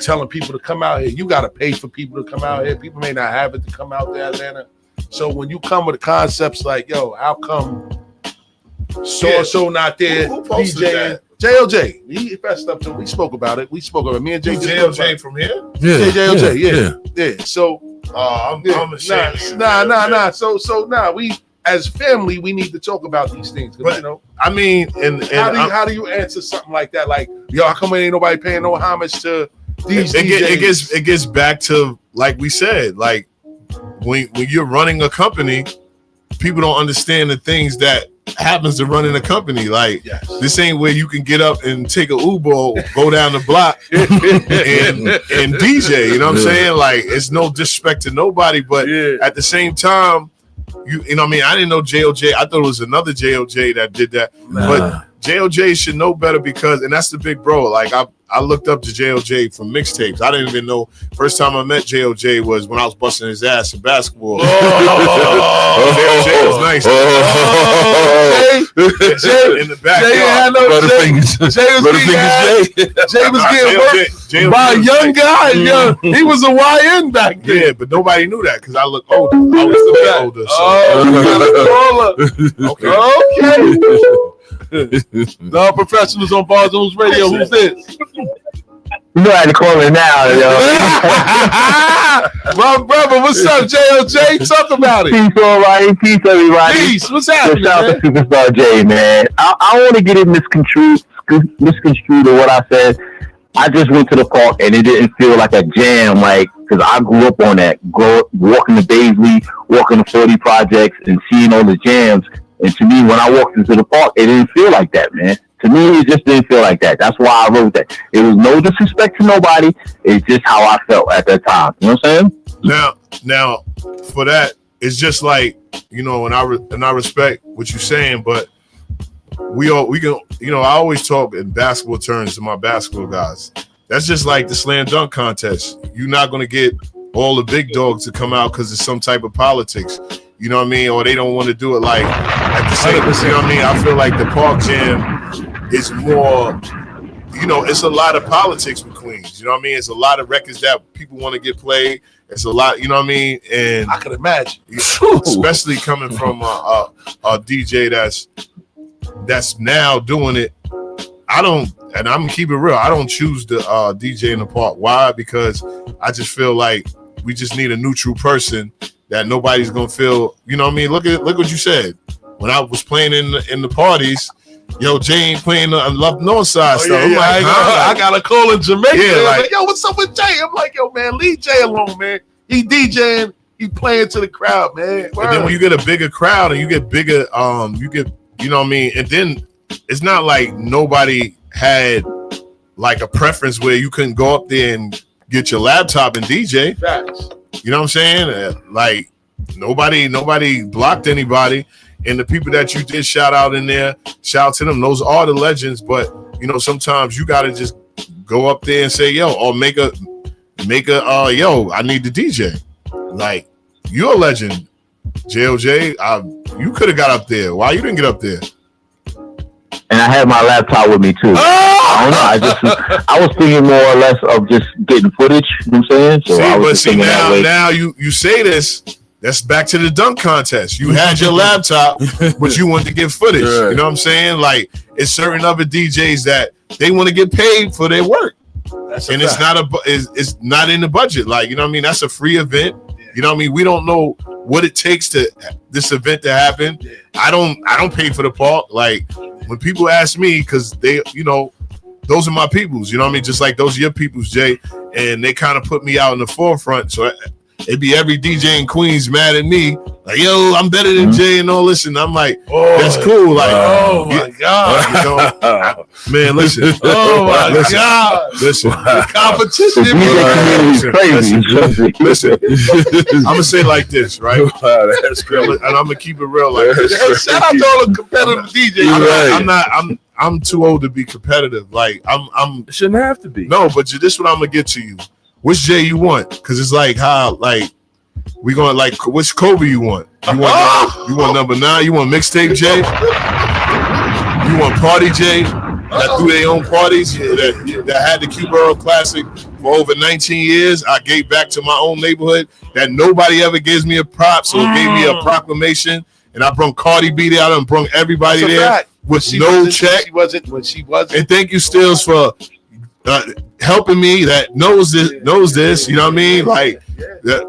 telling people to come out here. You got to pay for people to come out here. People may not have it to come out there, Atlanta. So when you come with concepts like, yo, how come so not there? Who posted that? JOJ, he fessed up to. We spoke about it. Me and Jay. JOJ from here? Yeah, JOJ. Yeah. So, I'm ashamed. Nah. So we as family, we need to talk about these things. But, you know, I mean, and how do you answer something like that? Like, yo, how come ain't nobody paying no homage to these DJs? It gets back to, like we said, like when you're running a company, people don't understand the things that happens to running a company. Like, this ain't where you can get up and take a Uber, go down the block and DJ. You know what I'm saying? Like, it's no disrespect to nobody, but at the same time, you know what I mean? I didn't know JOJ. I thought it was another JOJ that did that. But JOJ should know better, because, and that's the big bro. Like, I looked up to JOJ from mixtapes. I didn't even know. First time I met JOJ was when I was busting his ass in basketball. JOJ was nice. Jay in the back. Jay was getting worked by a young guy. He was a YN back then. Yeah, but nobody knew that because I look older. I was still older. Okay. Non-professionals on Barsanthoops Radio. Who's this? You know how to call it now, yo. My brother, what's up, JOJ? Talk about it. Peace, all right. Peace, everybody. Peace. What's happening, shout out to Superstar J, man. I want to get it misconstrued to what I said. I just went to the park and it didn't feel like a jam, like, because I grew up on that. Walking the Baisley, walking the 40 projects, and seeing all the jams. And to me, when I walked into the park, it didn't feel like that, man. To me, it just didn't feel like that. That's why I wrote that. It was no disrespect to nobody. It's just how I felt at that time. You know what I'm saying? Now, for that, it's just like, you know, and I respect what you're saying, but we can, you know, I always talk in basketball terms to my basketball guys. That's just like the slam dunk contest. You're not going to get all the big dogs to come out because it's some type of politics. You know what I mean? Or they don't want to do it like at the same. You know what I mean? I feel like the Park Jam is more, you know, it's a lot of politics with Queens. You know what I mean? It's a lot of records that people want to get played. It's a lot, you know what I mean? And I can imagine, especially coming from a DJ that's now doing it. And I'm gonna keep it real. I don't choose the DJ in the park. Why? Because I just feel like we just need a neutral person that nobody's gonna feel. You know what I mean? Look what you said. When I was playing in the parties, yo, Jay ain't playing the Love Northside stuff. I'm like, I got a call in Jamaica. Yeah, like, yo, what's up with Jay? I'm like, yo, man, leave Jay alone, man. He DJing, he playing to the crowd, man. And then when you get a bigger crowd and you get bigger, you get, you know what I mean? And then it's not like nobody had like a preference where you couldn't go up there and get your laptop and DJ. Facts. You know what I'm saying? Like nobody blocked anybody. And the people that you did shout out in there, shout out to them. Those are the legends. But you know, sometimes you gotta just go up there and say, yo, or make a yo, I need the DJ. Like, you're a legend, JLJ. You could have got up there. Why you didn't get up there? And I had my laptop with me too. I don't know. I was thinking more or less of just getting footage. You know what I'm saying? So now you say this. That's back to the dunk contest. You had your laptop, but you wanted to get footage. Right. You know what I'm saying? Like, it's certain other DJs that they want to get paid for their work, and it's not in the budget. Like, you know what I mean? That's a free event. You know what I mean? We don't know what it takes to this event to happen. I don't pay for the park. Like, when people ask me, because they, you know, those are my peoples. You know what I mean? Just like those are your peoples, Jay. And they kind of put me out in the forefront. So it'd be every DJ in Queens mad at me, like, yo, I'm better than Jay and all this. And I'm like, that's cool. Like, my God. You know, man, listen. Oh, my God. Listen. The competition. Listen. I'm going to say it like this, right? Wow, that's crazy. And I'm going to keep it real like this. Shout out to all the competitive DJs. I'm too old to be competitive. Like, it shouldn't have to be. No, but this is what I'm going to get to you. Which Jay you want? Because it's like how, like, we going to, like, which Kobe you want? You want number 9? You want mixtape Jay? You want party Jay? That do their own parties that had the Q-Borough Classic for over 19 years. I gave back to my own neighborhood that nobody ever gives me a prop, so gave me a proclamation, and I brung Cardi B there and brung everybody there with no check. She wasn't. And thank you, Stills, for helping me that knows this, you know what I mean? Like,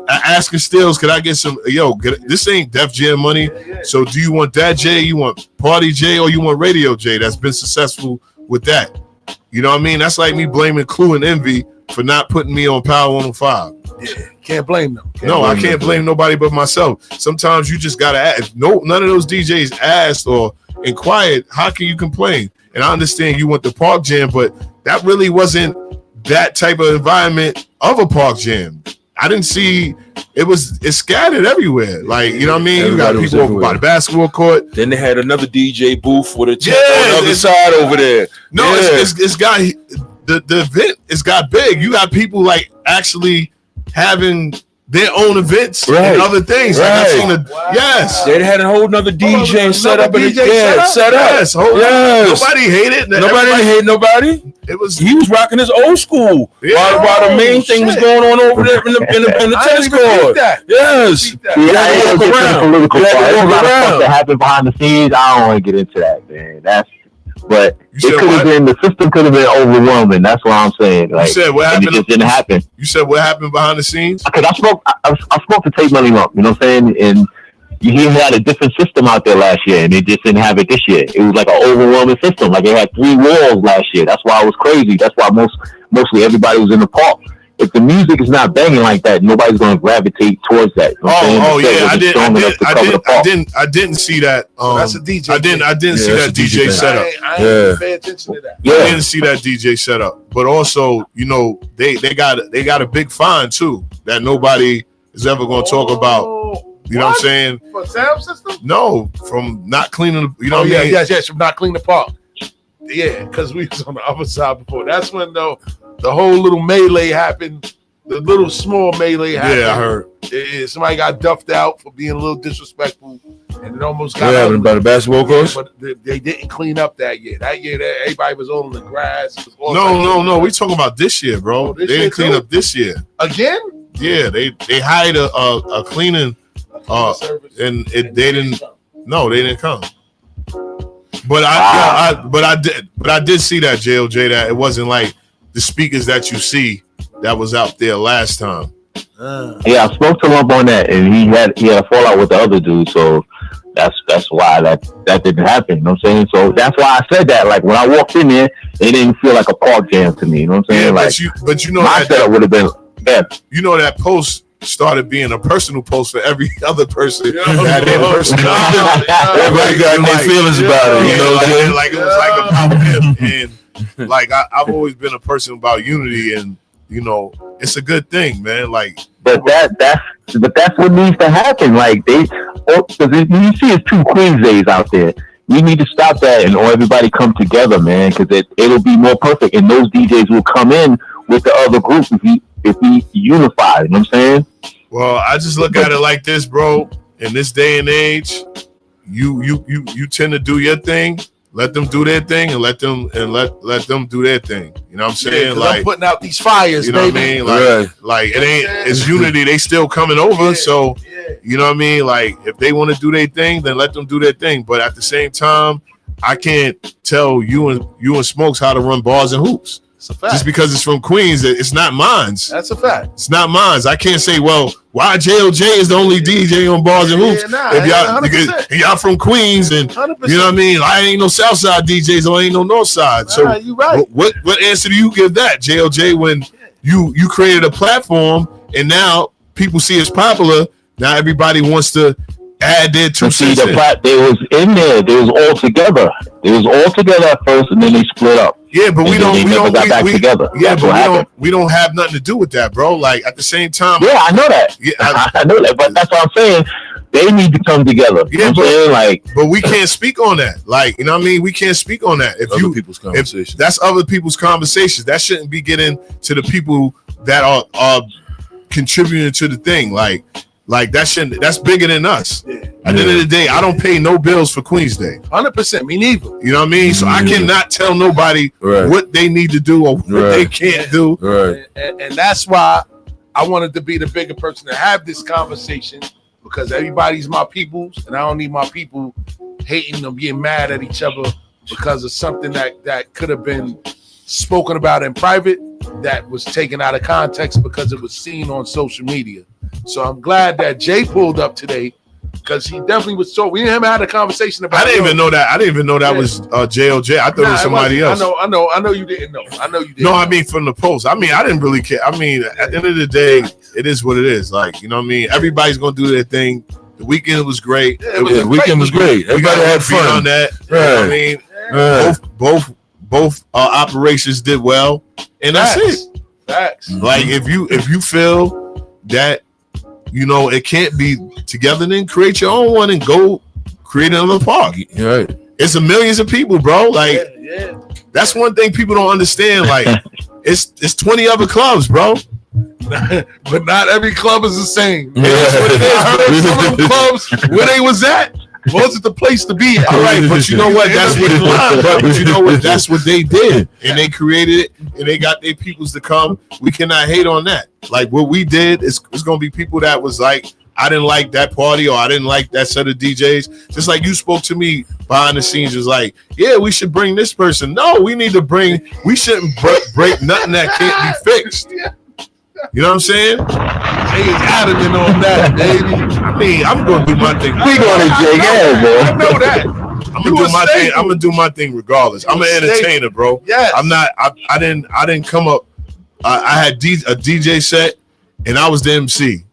asking Stills, could I get some, this ain't Def Jam money. So do you want that Jay, you want Party Jay, or you want Radio Jay that's been successful with that? You know what I mean? That's like me blaming Clue and Envy for not putting me on Power 105. Yeah, can't blame them. I can't blame nobody but myself. Sometimes you just gotta ask. None of those DJs asked or inquired. How can you complain? And I understand you want the Park Jam, but that really wasn't that type of environment of a Park Jam. I didn't see it's scattered everywhere. Like, you know what I mean? Everybody, you got people over by the basketball court. Then they had another DJ booth with a tent on the other side over there. No, it's got the event. It's got big. You got people like actually having their own events and other things. Like I've seen yes. They had a whole nother DJ set up. Set up. Yes. Nobody hated. Nobody hate nobody. He was rocking his old school while the main thing was going on over there in the tennis court. Yes. Political stuff that happened behind the scenes. I don't want to get into that, man. But it could have been, the system could have been overwhelming. That's what I'm saying. Like, you said what happened? It just didn't happen. You said what happened behind the scenes? Because I spoke to Take Money Lump, you know what I'm saying? And he had a different system out there last year, and they just didn't have it this year. It was like an overwhelming system. Like, they had 3 walls last year. That's why it was crazy. That's why mostly everybody was in the park. If the music is not banging like that, nobody's going to gravitate towards that. You know I didn't see that. That's a DJ. I didn't see that DJ setup. I didn't pay attention to that. I didn't see that DJ setup. But also, you know, they got a big fine too that nobody is ever going to talk about. You know what I'm saying? For sound system? No, from not cleaning. You know what I mean? Yes, from not cleaning the park. Yeah, because we was on the other side before. That's when the whole little melee happened. The little small melee happened. Yeah, I heard. Somebody got duffed out for being a little disrespectful, and it almost got out. By the basketball coach? But they didn't clean up that year. That year, everybody was all in the grass. No. We talking about this year, bro. They didn't clean up this year. Again? Yeah, they hired a cleaning, and they didn't. No, they didn't come. But I did see that JLJ, that it wasn't like the speakers that you see that was out there last time. Yeah, I spoke to him on that, and he had a fallout with the other dude, so that's why that didn't happen. You know what I'm saying? So that's why I said that. Like, when I walked in there, it didn't feel like a park jam to me. You know what I'm saying? Yeah, but you know my setup would have been better. You know, that post started being a personal post for every other person. Everybody got their feelings about it. You know, like it was like about him. And like I've always been a person about unity, and you know, it's a good thing, man. Like, But that's what needs to happen. Like because you see, it's 2 Queens days out there. We need to stop that and everybody come together, man, because it'll be more perfect, and those DJs will come in with the other group if we unify. You know what I'm saying? Well, I just look at it like this, bro. In this day and age, you tend to do your thing. Let them do their thing, and let them do their thing. You know what I'm saying? Yeah, like I'm putting out these fires, you know baby. what I mean? Like it ain't. It's unity. They still coming over, so you know what I mean. Like if they want to do their thing, then let them do their thing. But at the same time, I can't tell you and Smokes how to run bars and hoops. It's a fact. Just because it's from Queens, it's not mine's. That's a fact. It's not mine's. I can't say, well, why JLJ is the only DJ on bars and hoops? If y'all from Queens, and 100%. You know what I mean? I ain't no Southside DJs, so I ain't no Northside. So you right. What answer do you give that, JLJ, when you created a platform and now people see it's popular? Now everybody wants to add their 2 cents. They was in there. They was all together. They was all together at first, and then they split up. Yeah, but we don't got back together. Yeah, but we don't have nothing to do with that, bro. Like at the same time. Yeah, I know that. Yeah, I know that. But that's what I'm saying. They need to come together. Yeah, but we can't speak on that. Like, you know what I mean? We can't speak on that. If people's conversations. That's other people's conversations. That shouldn't be getting to the people that are contributing to the thing. Like that's bigger than us. At the end of the day, I don't pay no bills for Queens Day. 100%, me neither. You know what I mean? So I cannot tell nobody what they need to do or what they can't do. Right. And that's why I wanted to be the bigger person to have this conversation, because everybody's my peoples, and I don't need my people hating or being mad at each other because of something that could have been spoken about in private that was taken out of context because it was seen on social media. So I'm glad that Jay pulled up today, because he definitely was told. We didn't have a conversation about. I didn't even know that was JLJ. I thought it was somebody else. I know you didn't know. I know you didn't. No, I mean from the post. I mean, I didn't really care. I mean, at the end of the day, it is what it is. Like, you know what I mean? Everybody's gonna do their thing. The weekend was great. The weekend was great. Everybody had fun on that. Right. You know what I mean, both operations did well, and that's it. Facts. Like if you feel that, you know, it can't be together, then create your own one and go create another park. Right. It's a millions of people, bro. Like that's one thing people don't understand. Like it's 20 other clubs, bro. But not every club is the same. Yeah. I heard some of them clubs where they was at wasn't the place to be. All right, but you know what? That's what but you know what? That's what they did, and they created it, and they got their peoples to come. We cannot hate on that. Like what we did is gonna be people that was like, I didn't like that party, or I didn't like that set of DJs. Just like you spoke to me behind the scenes, was like, yeah, we should bring this person. No, we shouldn't break nothing that can't be fixed. You know what I'm saying? Jay is adamant on that, baby. I mean, I'm gonna do my thing. We going to Jay, I know that. I'm gonna do my thing. I'm gonna do my thing regardless. I'm an entertainer, bro. Yes. I'm not. I didn't come up. I had a DJ set, and I was the MC,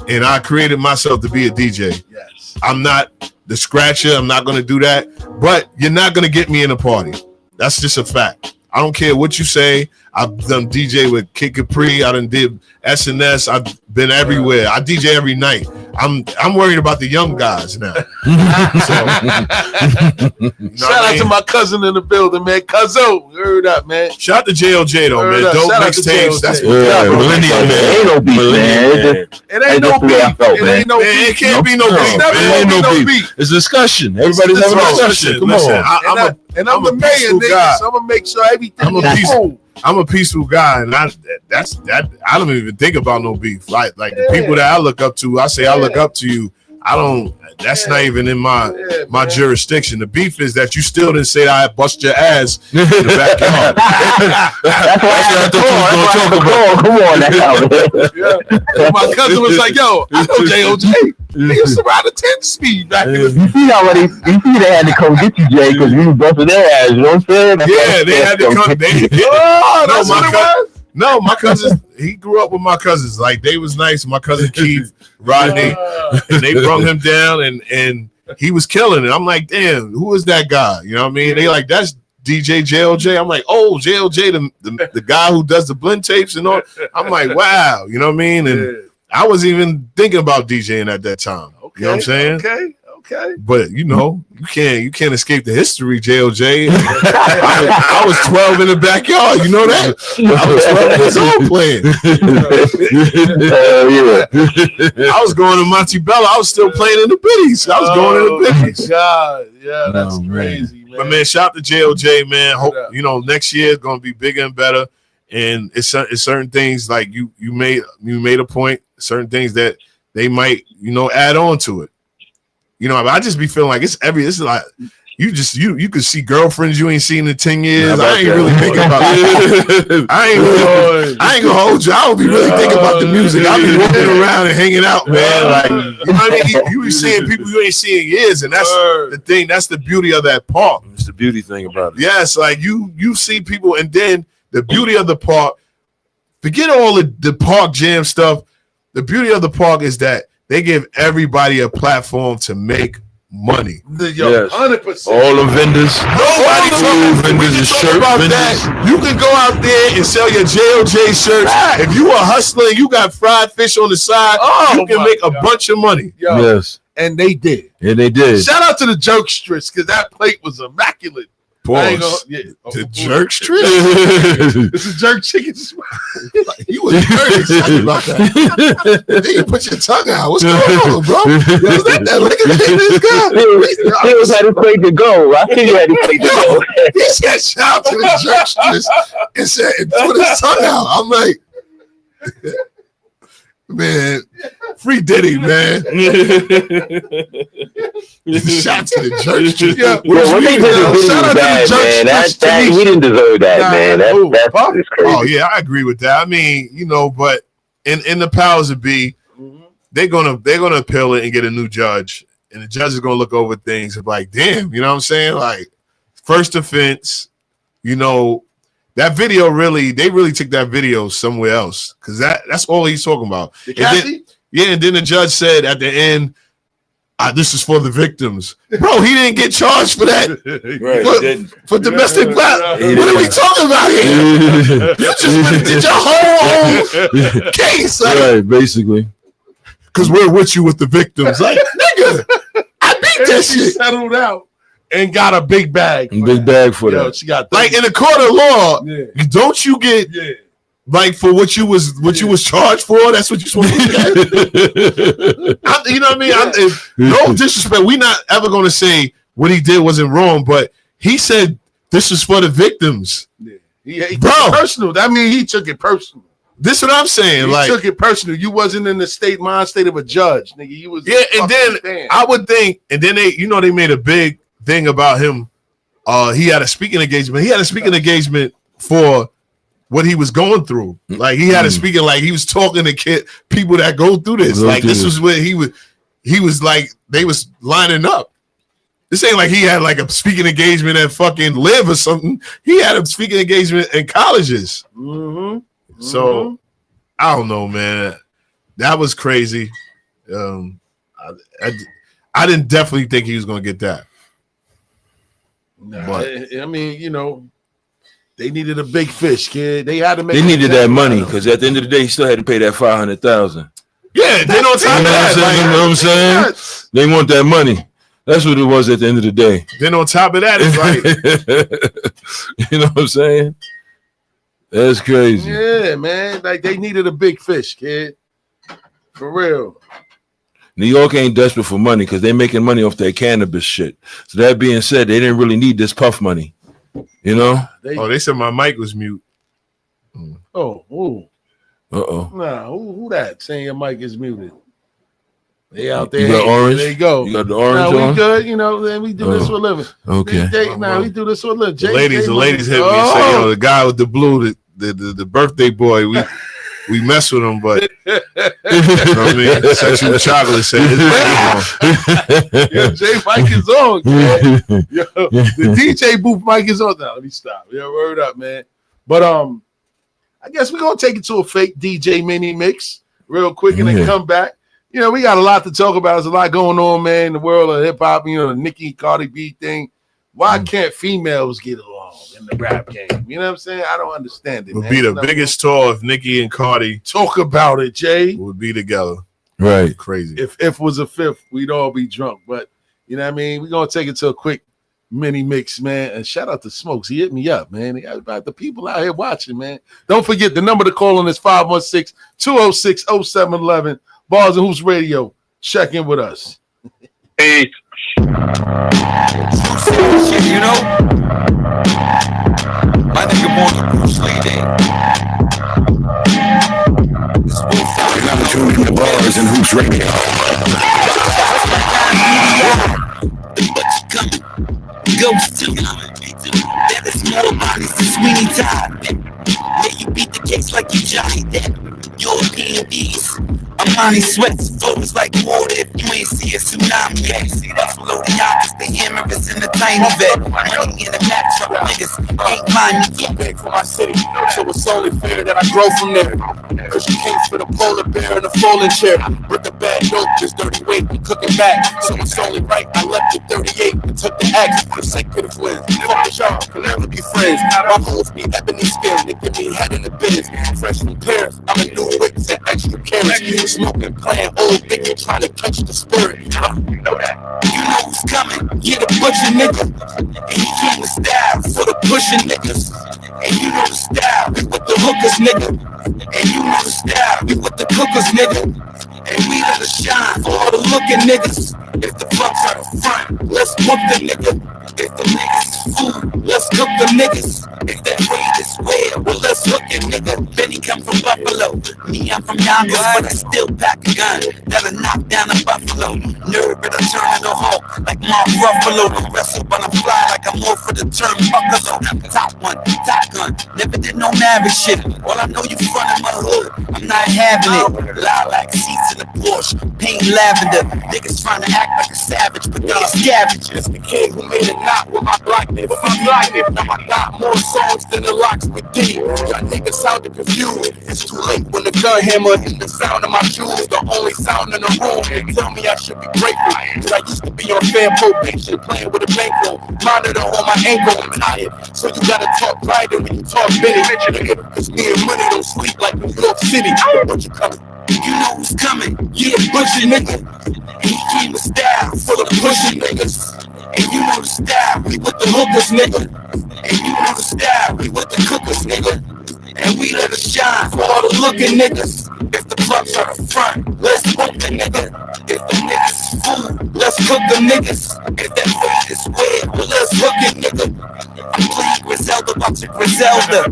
and I created myself to be a DJ. Yes. I'm not the scratcher. I'm not gonna do that. But you're not gonna get me in a party. That's just a fact. I don't care what you say. I've done DJ with Kid Capri. I done did SNS. I've been everywhere. I DJ every night. I'm worried about the young guys now. Shout out to my cousin in the building, man. Cuzzo, heard up, man. Shout out to JLJ though, man. Dope mixtapes. That's what millennial, man. Ain't no beef, man. It ain't no beef. It ain't no beef. It can't be no beef. It ain't no beef. It's discussion. Everybody's having a discussion. Come on. I'm the mayor, nigga. So I'm gonna make sure everything is cool. I'm a peaceful guy, and I don't even think about no beef. Like the people that I look up to, I say I look up to you. I don't. That's not even in my jurisdiction. The beef is that you still didn't say I bust your ass in the backyard. Come on now. My cousin was like, "Yo, I know JOJ. He used to ride a 10-speed back in the." You see they had to come get you, Jay, because you busted their ass. You know what I'm saying? Yeah, they had to come. That's what it was. No, my cousins, he grew up with my cousins. Like, they was nice. My cousin Keith, Rodney, and they brought him down, and he was killing it. I'm like, damn, who is that guy? You know what I mean? They like, that's DJ JLJ. I'm like, oh, JLJ, the guy who does the blend tapes and all. I'm like, wow. You know what I mean? And I wasn't even thinking about DJing at that time. Okay, you know what I'm saying? Okay. But you can't escape the history, JOJ. I was 12 in the backyard. You know that? I was 12 years old playing. I was going to Montebello. I was still playing in the biddies. I was going in the biddies. God, yeah, that's crazy, man. But man, shout out to JOJ, man. Hope next year is gonna be bigger and better. And it's certain things like you made a point. Certain things that they might add on to it. I just be feeling like this is like you could see girlfriends you ain't seen in 10 years. I ain't really thinking about it. I ain't gonna hold you. I don't be really thinking about the music. I'll be walking around and hanging out, man. Like you be seeing people you ain't seeing in years, and that's the thing. That's the beauty of that park. It's the beauty thing about it. Yes, like you see people, and then the beauty of the park. Forget all the park jam stuff. The beauty of the park is that they give everybody a platform to make money. 100%. All the vendors. Nobody talking about that. You can go out there and sell your JOJ shirts. If you a hustler and you got fried fish on the side, you can make a bunch of money. Yes. And they did. Yeah, they did. Shout out to the Jerkstress, because that plate was immaculate. Pause. The Jerkstress? It's a jerk chicken. You was very excited about that. Then you put your tongue out. What's going on, bro? Is that liquor in this guy? He was had his plate to go. I think he had his plate to go. He said, shout out to the Jerkstress and said, put his tongue out. I'm like, man, free Diddy, man. Shout to the church. What they did was bad, man. He didn't deserve that, man. That's crazy. Oh yeah, I agree with that. I mean, but in the powers that be, they're gonna appeal it and get a new judge, and the judge is gonna look over things and be like, damn, you know what I'm saying? Like, first offense, that video they really took that video somewhere else, because that's all he's talking about. And then the judge said at the end, this is for the victims. Bro, he didn't get charged for that. Right, for domestic violence. What are we talking about here? You just did your whole case. Like, right, basically. Because we're with you with the victims. Like, nigga, I beat that shit. Settled out. And got a big bag. Big bag for that. She got like in a court of law. Don't you get like for what you was charged for? That's what you're supposed to get. You know what I mean? No disrespect. We're not ever going to say what he did wasn't wrong, but he said this is for the victims. He bro, personal. That means he took it personal. This is what I'm saying. He took it personal. You wasn't in the mind state of a judge, nigga. You was and then I would think, and then they made a big thing about him. He had a speaking engagement. He had a speaking engagement for what he was going through. Like he had a speaking, like he was talking to people that go through this. Like this was where he was like they was lining up. This ain't like he had like a speaking engagement at fucking Live or something. He had a speaking engagement in colleges. So I don't know, man. That was crazy. I didn't definitely think he was gonna get that. Nah, but I mean, they needed a big fish, kid. They had to make. They needed that money because at the end of the day, he still had to pay that $500,000. Yeah, they don't talk about that. You know what I'm saying? They want that money. That's what it was at the end of the day. Then on top of that, it's like, you know what I'm saying? That's crazy. Yeah, man. Like they needed a big fish, kid. For real. New York ain't desperate for money because they're making money off their cannabis shit. So that being said, they didn't really need this puff money. They said my mic was mute. Oh, ooh. Uh-oh. Nah, who that saying your mic is muted? They out there. You got orange? There you go. You got the orange on? We good. Then we do this for a living. Okay. We do this for a living. The ladies hit me and say, the guy with the blue, the birthday boy, we mess with him, but you know what I mean? Sexual chocolate said his mic is on. Yo, Jay mic is on. Yo, the DJ booth mic is on. Now let me stop. Word up, man. But I guess we're gonna take it to a fake DJ mini mix real quick and then come back. We got a lot to talk about. There's a lot going on, man, in the world of hip hop. The Nicki Cardi B thing. Why can't females get along in the rap game. You know what I'm saying? I don't understand it. Would be the biggest tour if Nicki and Cardi talk about it, Jay. Would be together. Right. Crazy. If was a fifth, we'd all be drunk. But you know what I mean? We're gonna take it to a quick mini mix, man. And shout out to Smokes. He hit me up, man. He got about the people out here watching, man. Don't forget the number to call on is 516-206-0711. Bars and Hoops Radio. Check in with us. Peace. You know, my nigga born to Bruce Lee Day. You're now tuned in to Bars and Hoops Radio. Ghost there is more bodies than Sweeney Todd. Yeah, you beat the case like you Johnny Depp. European bees, Armani sweats, flows like water if you ain't see a tsunami yet. Buffalo the Yonkers, the hammer is in the tiny vet. Money in the back truck, niggas ain't mine yet. Big for my city, so it's only fair that I grow from there. Cause you came for the polar bear in a folding chair. Brick a bad note, just dirty weight, I'm cooking back. So it's only right, I left at 38 and took the axe. Consecutive wins, fuck with y'all, can never be friends. My hoes be ebony skin, they give me head in the biz. Fresh from Paris, I'm a new whips and extra carrots. Smoking, playing old thinking, trying to catch the spirit. You know that. You know who's coming, yeah, the butcher nigga. And he came with style for the pushing niggas. And you know the style, we with the hookers nigga. And you know the style, we with the cookers nigga. And we let it shine for all the looking niggas. If the fucks are the front, let's book the nigga. If the niggas is food, let's cook the niggas. If that weed is well, well let's hook it nigga. Benny come from Buffalo, me I'm from Yonkers, but I still pack a gun that'll knock down a buffalo. Nerd, but I'm turning a hawk like Mark Ruffalo. Wrestle, but I'm fly like I'm more for the term buffalo. Top one, top gun, never did no marriage shit. All I know you front of my hood, I'm not having it. Lilac seats in the Porsche, paint lavender. Niggas trying to act like a savage, but they a scavengers. The kid who made it not with my blackness. Now I got more songs than the locks with Diddy. Y'all niggas sounded confused. It's too late when the gun hammer hit the sound of my shoes. The only sound in the room. They tell me I should be grateful. Cause I used to be on fair probation, playing with a bankroll. Monitor on my ankle, I'm tired. So you gotta talk brighter when you talk Benny. Cause me and money don't sleep like New York City. But you coming. You know who's coming, yeah, butcher nigga. And he came with style for the pushing niggas. And you know the style, we with the hookers nigga. And you know the style, we with the cookers nigga. And we let it shine for all the looking niggas. If the plugs are the front, let's book the nigga. If the niggas is food, let's cook the niggas. If that weight is well, well let's hook it nigga. I'm playing Griselda, boxer Griselda.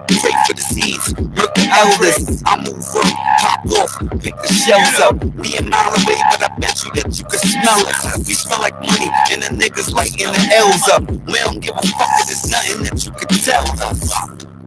Pray for the seeds, look the elders. I move up, pop off, pick the shells up. We a mile away, but I bet you that you can smell it. We smell like money, and the niggas lighting the L's up. We don't give a fuck if there's nothing that you can tell us.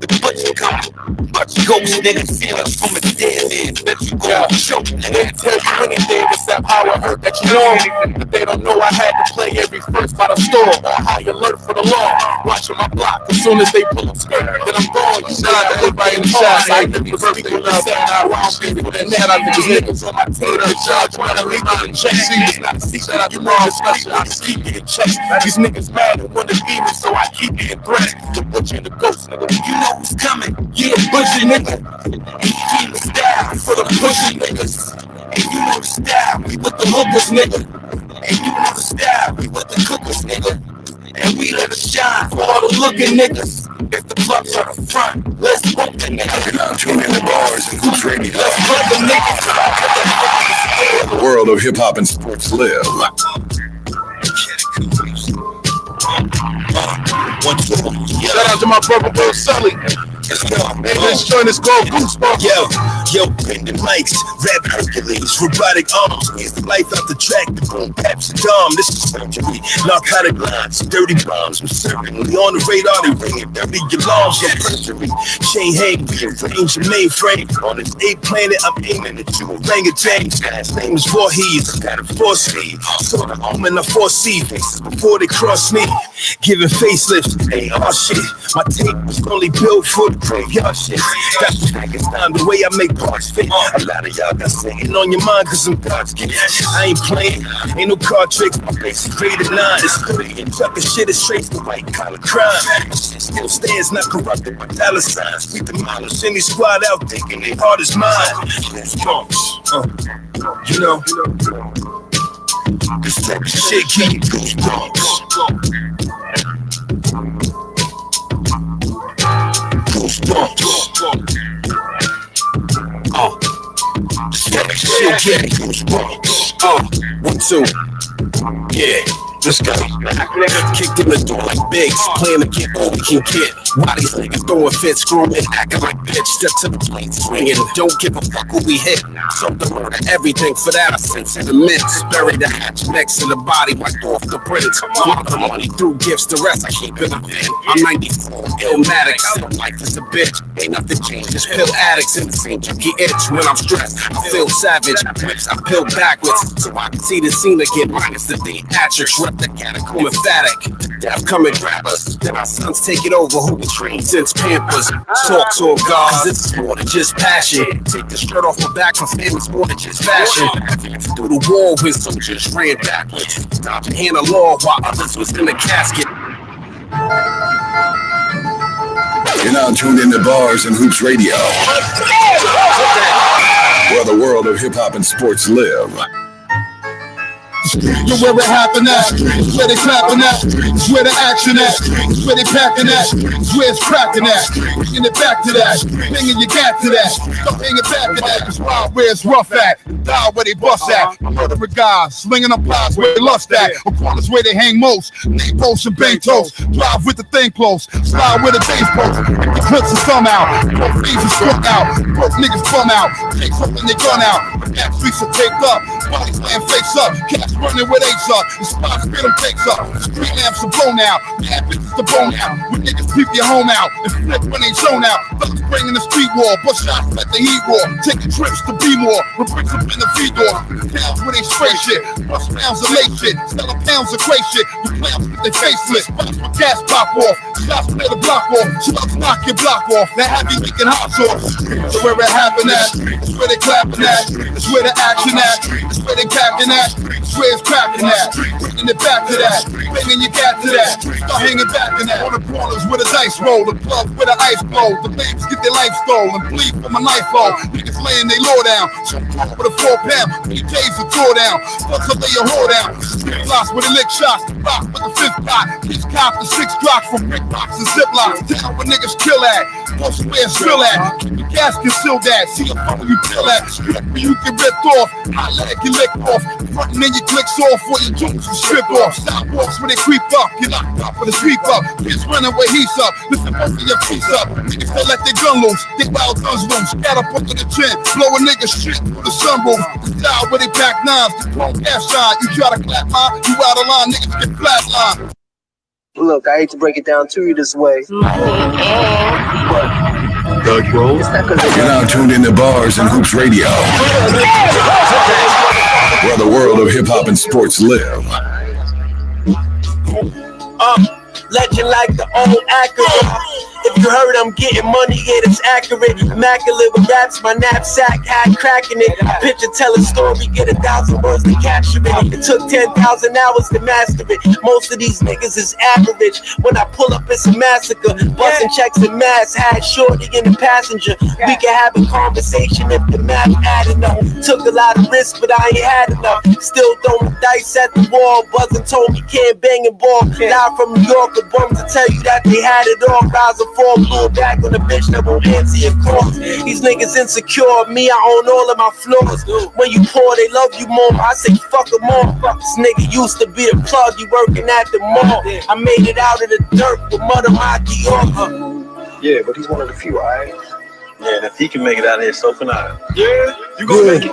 The butcher coming, butcher ghost nigga, feelings from a dead man. Bet you go choke, nigga. Tell you anything except how I heard that you know anything. But they don't know I had to play every verse by the store. Or how you alert for the law. Watching my block, as soon as they pull up skirt, then I'm gone. You shout out to everybody in the chat. I never speak with the set. I round people in the net. I think niggas on my team. The judge trying to leave me in check. It's not a secret. You know, especially when you keep getting checks. These niggas mad and want to be me, so I keep getting threats. The butcher and the ghost, nigga. You know who's coming, yeah, butcher nigga. And he came with style for the pushing niggas. And you know the style, we with the hookers nigga. And you know the style, we with the cookers nigga. And we let it shine for all the looking niggas. If the plugs are the front, let's book the nigga. You're now tuned in to Bars and Hoops Radio. Let's book the niggas. The world of hip hop and sports live. Shout out to my brother Bill Sully. And this joint is called Goosebumps. Yo, bending mics, rap Hercules, robotic arms, is the life out the track, the boom, paps and dom, this is surgery, narcotic lines, dirty bombs, we're certainly on the radar, they ringing dirty alarms, yeah, perjury, chain hang, rearrange your mainframe, on this 8th planet, I'm aiming at you, orangutans, last name is Voorhees, got a force feed, saw the home and I foresee faces before they cross me, giving facelifts, AR shit, my tape was only built for the graveyard shit, that's Pakistan, the way I make parts fit. A lot of y'all got singing on your mind cause some parts get. I ain't playing, ain't no card tricks, my base is graded 9. It's clear, trucking shit is straight to white collar crime. Shit still stands, not corrupted by dollar signs. We demolish any squad out thinking they hard as mine. You know, this type of shit keep goosebumps. Goosebumps. This type of shit keep goosebumps. 1, 2. Yeah. Let's go. Kicked in the door like Biggs, playing to get all we can get. Why these niggas throwing fits, screwing, acting like bitch. Step to the plate, swinging, don't give a fuck who we hit. Something murder, everything for that, I sense in the midst. Bury the hatch next to the body, wiped off the prints. Swallow the money through gifts, the rest I keep in the bin. I'm 94, illmatic, still life is a bitch. Ain't nothing changed, just pill addicts in the same junkie itch. When I'm stressed, I feel savage. Whips, I pill backwards, so I can see the scene again, minus the theatrics. The catacomb emphatic. Death come and grab us. Then our sons take it over. Who we trained since Pampers. Talk to a God, cause this is more than just passion. Take the shirt off my back for family's more than just fashion. Through the wall when soldiers ran backwards. Stopped and hand the law while others was in the casket. You're now tuned into Bars and Hoops Radio, where the world of hip hop and sports live. You where it happen at, where they clapping at, where the action at, where they packing at, where it's cracking at, bringing it back to that, bringing your gap to that, don't hang it back to that, it's wild where it's rough at, die where they bust at, murder guys, slinging them pies where they lust at, or corners where they hang most, name posts and bank toast, drive with the thing close, slide where the days post, the clips are thumb out, both things are struck out, both niggas bum out, takes up when they gun out, the back streets are taped up, bodies laying face up, cats running with apes up, the spots where them takes up, street lamps are blown out, mad bitches to bone out, when niggas peep your home out, and flip when they zone out, thugs bringing the street war, bust shots let the heat roar, taking trips to be more, with bricks up in the feed door, towns where they spray shit, bust pounds of late shit, selling pounds of crazy shit, the clowns with their faceless, spots with gas pop off, shots play the block off, slugs knock your block off, that heavy leaking hot sauce, so where it happen at, it's where they clapping at, it's where the action at, it's where they packing at, it's where it's cracking at, bringing it back to that, bringing your gap to that, start hanging back in that, on the corners where the dice roll, the clubs where the ice blow, the babes get their life stolen, bleed from a knife hole, niggas laying they law down, so with a 4-pound, PJs are tore down, fucks up lay your whore down, street blocks where they lick shots, rock with the 5th pot, each cop the 6 drops from brick box and ziplocs, down where niggas kill at, post where it's real at, keep your gas concealed at, see a fuck you kill at, strip where you get ripped off, hot leg you licked off, frontin' then you clicks off, for your jokes and strip off, stop walks where they creep up, get locked up for the sweep up, kids running where he's up, listen both of your feet up, niggas they let their gun loose, they wild guns loose, scat up under the chin, blow a nigga shit through the sunroof, the style where they pack knives, the chrome gas shine, you try to clap mine, you out of line, niggas get flatline. Look, I hate to break it down to you this way. You're now tuned into Bars and Hoops Radio, where the world of hip hop and sports live. Legend like the old Acura. If you heard I'm getting money, yeah, it's accurate. Immaculate with raps, my knapsack had cracking it. Picture tell a story, get 1,000 words to capture it. It took 10,000 hours to master it. Most of these niggas is average. When I pull up, it's a massacre. Busting checks and masks, had shorty in the passenger. We can have a conversation if the math adding up. Took a lot of risks, but I ain't had enough. Still throwing dice at the wall. Buzzing told me can't bang and ball. Live from New York, the bums to tell you that they had it all. Rise or fall, blew it back on a bitch that won't answer your calls. These niggas insecure, me, I own all of my flaws. When you poor, they love you more. I say fuck them all. This nigga used to be the plug, you working at the mall. I made it out of the dirt with mud on my Dior. Yeah, but he's one of the few, alright? Yeah, and if he can make it out of here, so can I. Yeah, you gonna make it.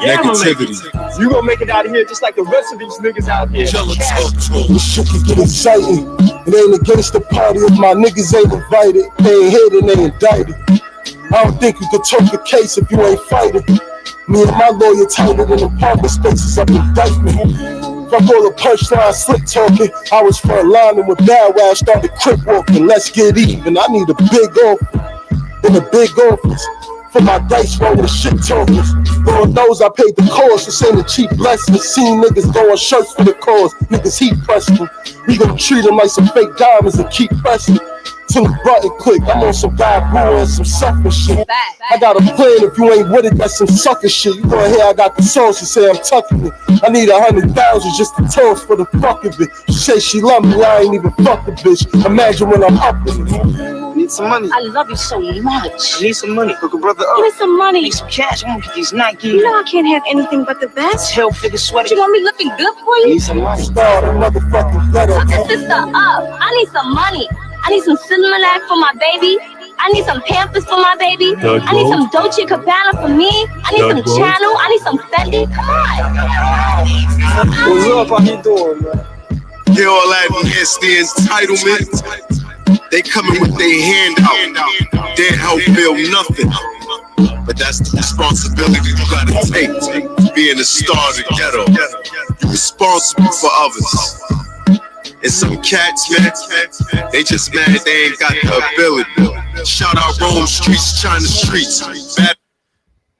Yeah, Negativity. You gonna make it out of here just like the rest of these niggas out here. This shit can get exciting. It ain't against the party if my niggas ain't invited. They ain't hit and they indicted. I don't think you could talk a case if you ain't fighting. Me and my lawyer tighter than apartment spaces up indictment. Fuck all the punchline slick talking. I was front lining with Bow Wow, started crip walking. Let's get even. I need a big offer in a big office. For my dice roll with shit talkers. Lord knows I paid the cost. This ain't a cheap blessing. Seen niggas throwing shirts for the cause. Niggas heat pressed them. We gon' treat them like some fake diamonds and keep pressing. Till the button click, I'm on some bad brew and some sucker shit. I got a plan, if you ain't with it, that's some sucker shit. You gonna hear I got the sauce, she say I'm tucking it. I need 100,000 just to toss for the fuck of it. She say she love me, I ain't even fuck the bitch. Imagine when I'm up in it. Need some money. I love you so much. I need some money. Hook a brother up. Give me some money. Need some cash. I'm gonna get these Nike. You know I can't have anything but the best. Hell figure sweater. You want me looking good for you? I need some money. Start a motherfucking letter. Hook a sister up. I need some money. I need some Similac for my baby. I need some Pampers for my baby. I need some Dolce & Gabbana for me. I need some Channel. I need some Fendi. Come on. What's up? How you doing, man? Get all that nasty entitlement. They coming with their hand out. They help build nothing. But that's the responsibility you gotta take. Being a star of the ghetto. You're responsible for others. And some cats, man, they just mad they ain't got the ability. Shout out Rome Streets, China Streets.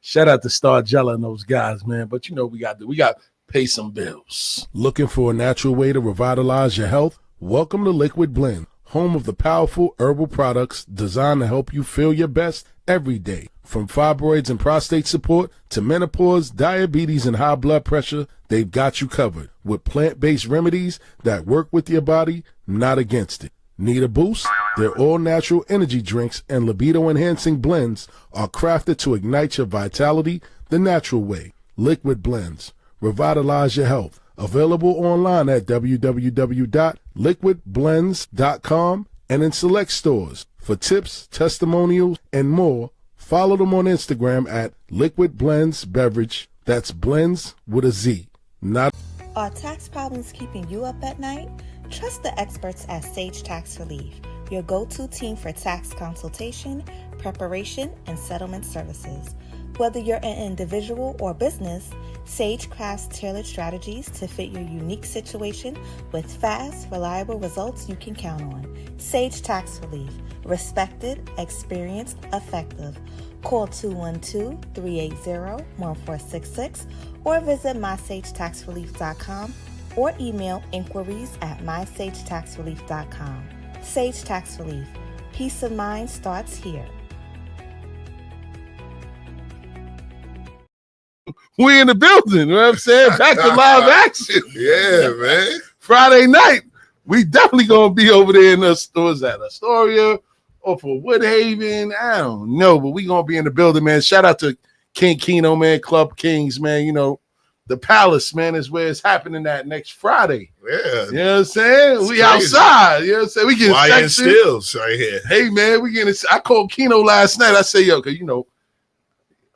Shout out to Star Jella and those guys, man. But you know we got to pay some bills. Looking for a natural way to revitalize your health? Welcome to Liquid Blend, home of the powerful herbal products designed to help you feel your best every day. From fibroids and prostate support to menopause, diabetes, and high blood pressure, they've got you covered with plant-based remedies that work with your body, not against it. Need a boost? Their all-natural energy drinks and libido-enhancing blends are crafted to ignite your vitality the natural way. Liquid Blends. Revitalize your health. Available online at www.liquidblends.com and in select stores. For tips, testimonials, and more, follow them on Instagram at Liquid Blends Beverage. That's blends with a Z. Are tax problems keeping you up at night? Trust the experts at Sage Tax Relief, your go-to team for tax consultation, preparation, and settlement services. Whether you're an individual or business, Sage crafts tailored strategies to fit your unique situation with fast, reliable results you can count on. Sage Tax Relief. Respected, experienced, effective. Call 212-380-1466 or visit mysagetaxrelief.com or email inquiries@mysagetaxrelief.com. Sage Tax Relief. Peace of mind starts here. We in the building, you know what I'm saying? Back to live action. Yeah, man. Friday night, we definitely gonna be over there in the stores at Astoria or for Woodhaven. I don't know, but we gonna be in the building, man. Shout out to King Keno, man, Club Kings, man. You know, the Palace, man, is where it's happening that next Friday. Yeah. You know what I'm saying? It's we crazy. outside. You know what I'm saying? We getting Lion section. Stills right here. Hey, man, we getting. I called Keno last night. I say, yo, because, you know,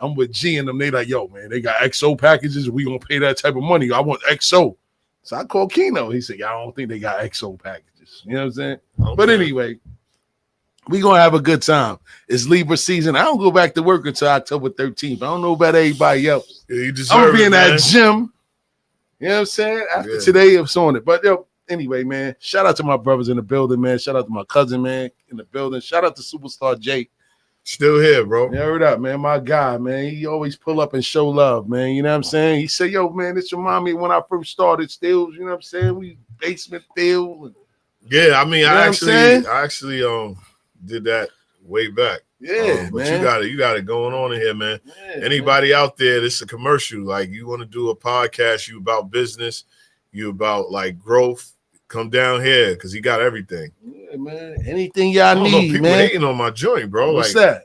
I'm with G and them. They like, yo, man, they got XO packages. We gonna pay that type of money. I want XO. So I called Keno. He said, yeah, I don't think they got XO packages. You know what I'm saying? Okay. But anyway, we gonna have a good time. It's Libra season. I don't go back to work until October 13th. I don't know about everybody else. Yeah, you deserve I'm gonna be in man. that gym. You know what I'm saying? After today, it's on it. But yo, anyway, man, shout out to my brothers in the building, man. Shout out to my cousin, man, in the building. Shout out to Superstar Jake. Still here, bro. Yeah, heard up, man. My guy, man. He always pull up and show love, man. You know what I'm saying? He said, yo, man, this remind me when I first started Stills, you know what I'm saying? We basement field. Yeah, I mean, You know I what actually did that way back. Yeah, but man. you got it going on in here, man. Yeah, anybody out there, this is a commercial. Like, you want to do a podcast, you about business, you about like growth, come down here because he got everything. Yeah, man. Anything y'all I don't need, know, people man. hating on my joint, bro. What's like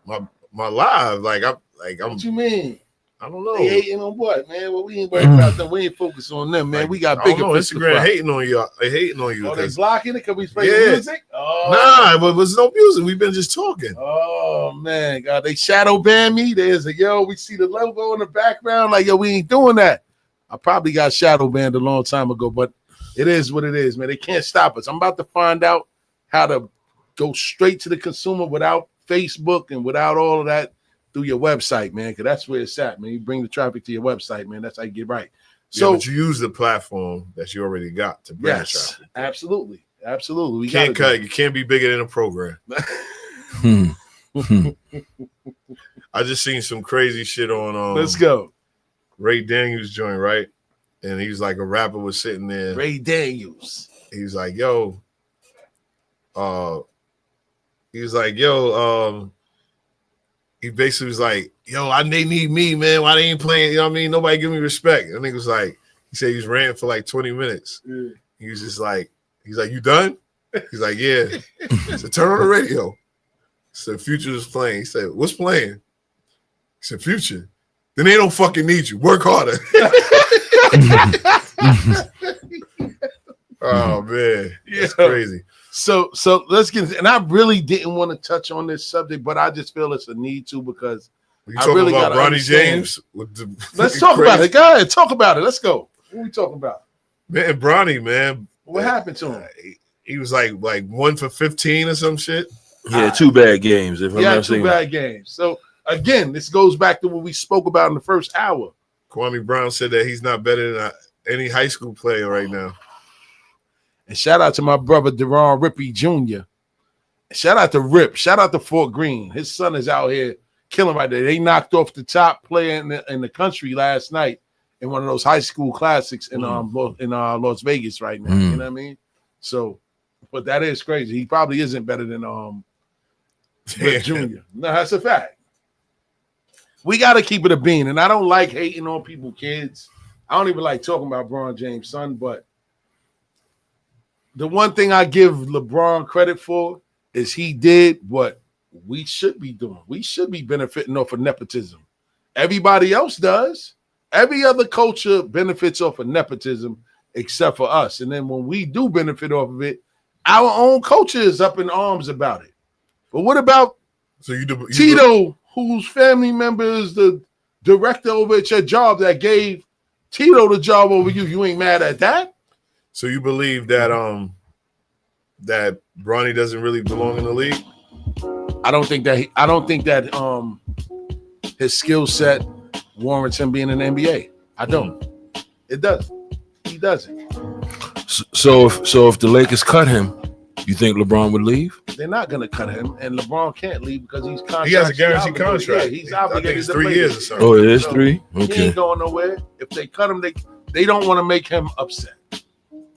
that? My live, I'm. What you mean? I don't know. They hating on what, man? Well, we ain't worried about them. We ain't focused on them, man. We got bigger. Instagram hating on you. They hating on you. Oh, they blocking it because we play music? Oh. Nah, but there's no music. We've been just talking. Oh, man. God, they shadow ban me. There's we see the logo in the background. Like, yo, we ain't doing that. I probably got shadow banned a long time ago, but it is what it is, man. They can't stop us. I'm about to find out how to go straight to the consumer without Facebook and without all of that through your website, man, because that's where it's at, man. You bring the traffic to your website, man. That's how you get right. So, but you use the platform that you already got to bring traffic. Absolutely. We can't cut. You can't be bigger than a program. I just seen some crazy shit on. Let's go. Ray Daniels joint, right? And he was like, a rapper was sitting there. Ray Daniels. He was like, yo. He basically was like, yo, they need me, man. Why they ain't playing? You know what I mean? Nobody give me respect. And nigga was like, he said he was ranting for like 20 minutes. Yeah. He was just like, he's like, you done? He's like, yeah. He said, turn on the radio. He said, Future is playing. He said, what's playing? He said, Future. Then they don't fucking need you. Work harder. Oh man, that's crazy. So let's get into, and I really didn't want to touch on this subject, but I just feel it's a need to because you talking really about Bronny James. Let's talk about it. Go ahead, talk about it. Let's go. What are we talking about? Man, Bronny, man. What happened to him? He was like 1 for 15 or some shit. Yeah, 2 bad games. If I'm not two bad games. So again, this goes back to what we spoke about in the first hour. Kwame Brown said that he's not better than any high school player right now. And shout out to my brother Deron Rippy Jr. Shout out to Rip. Shout out to Fort Greene. His son is out here killing right there. They knocked off the top player in the country last night in one of those high school classics in Las Vegas right now. You know what I mean? So, but that is crazy. He probably isn't better than Rip Jr. No, that's a fact. We got to keep it a bean, and I don't like hating on people, kids. I don't even like talking about LeBron James' son, but the one thing I give LeBron credit for is he did what we should be doing. We should be benefiting off of nepotism. Everybody else does. Every other culture benefits off of nepotism except for us. And then when we do benefit off of it, our own culture is up in arms about it. But what about Tito, whose family member is the director over at your job that gave Tito the job over you? You ain't mad at that? So you believe that that Bronny doesn't really belong in the league? I don't think that his skill set warrants him being in the NBA. I don't. It doesn't. He doesn't. So if the Lakers cut him, you think LeBron would leave? They're not going to cut him, and LeBron can't leave because he's contract. He has a guaranteed contract. Yeah, he's obligated. I think it's 3 years or something. Oh, it is 3? Okay. He ain't going nowhere. If they cut him, they don't want to make him upset.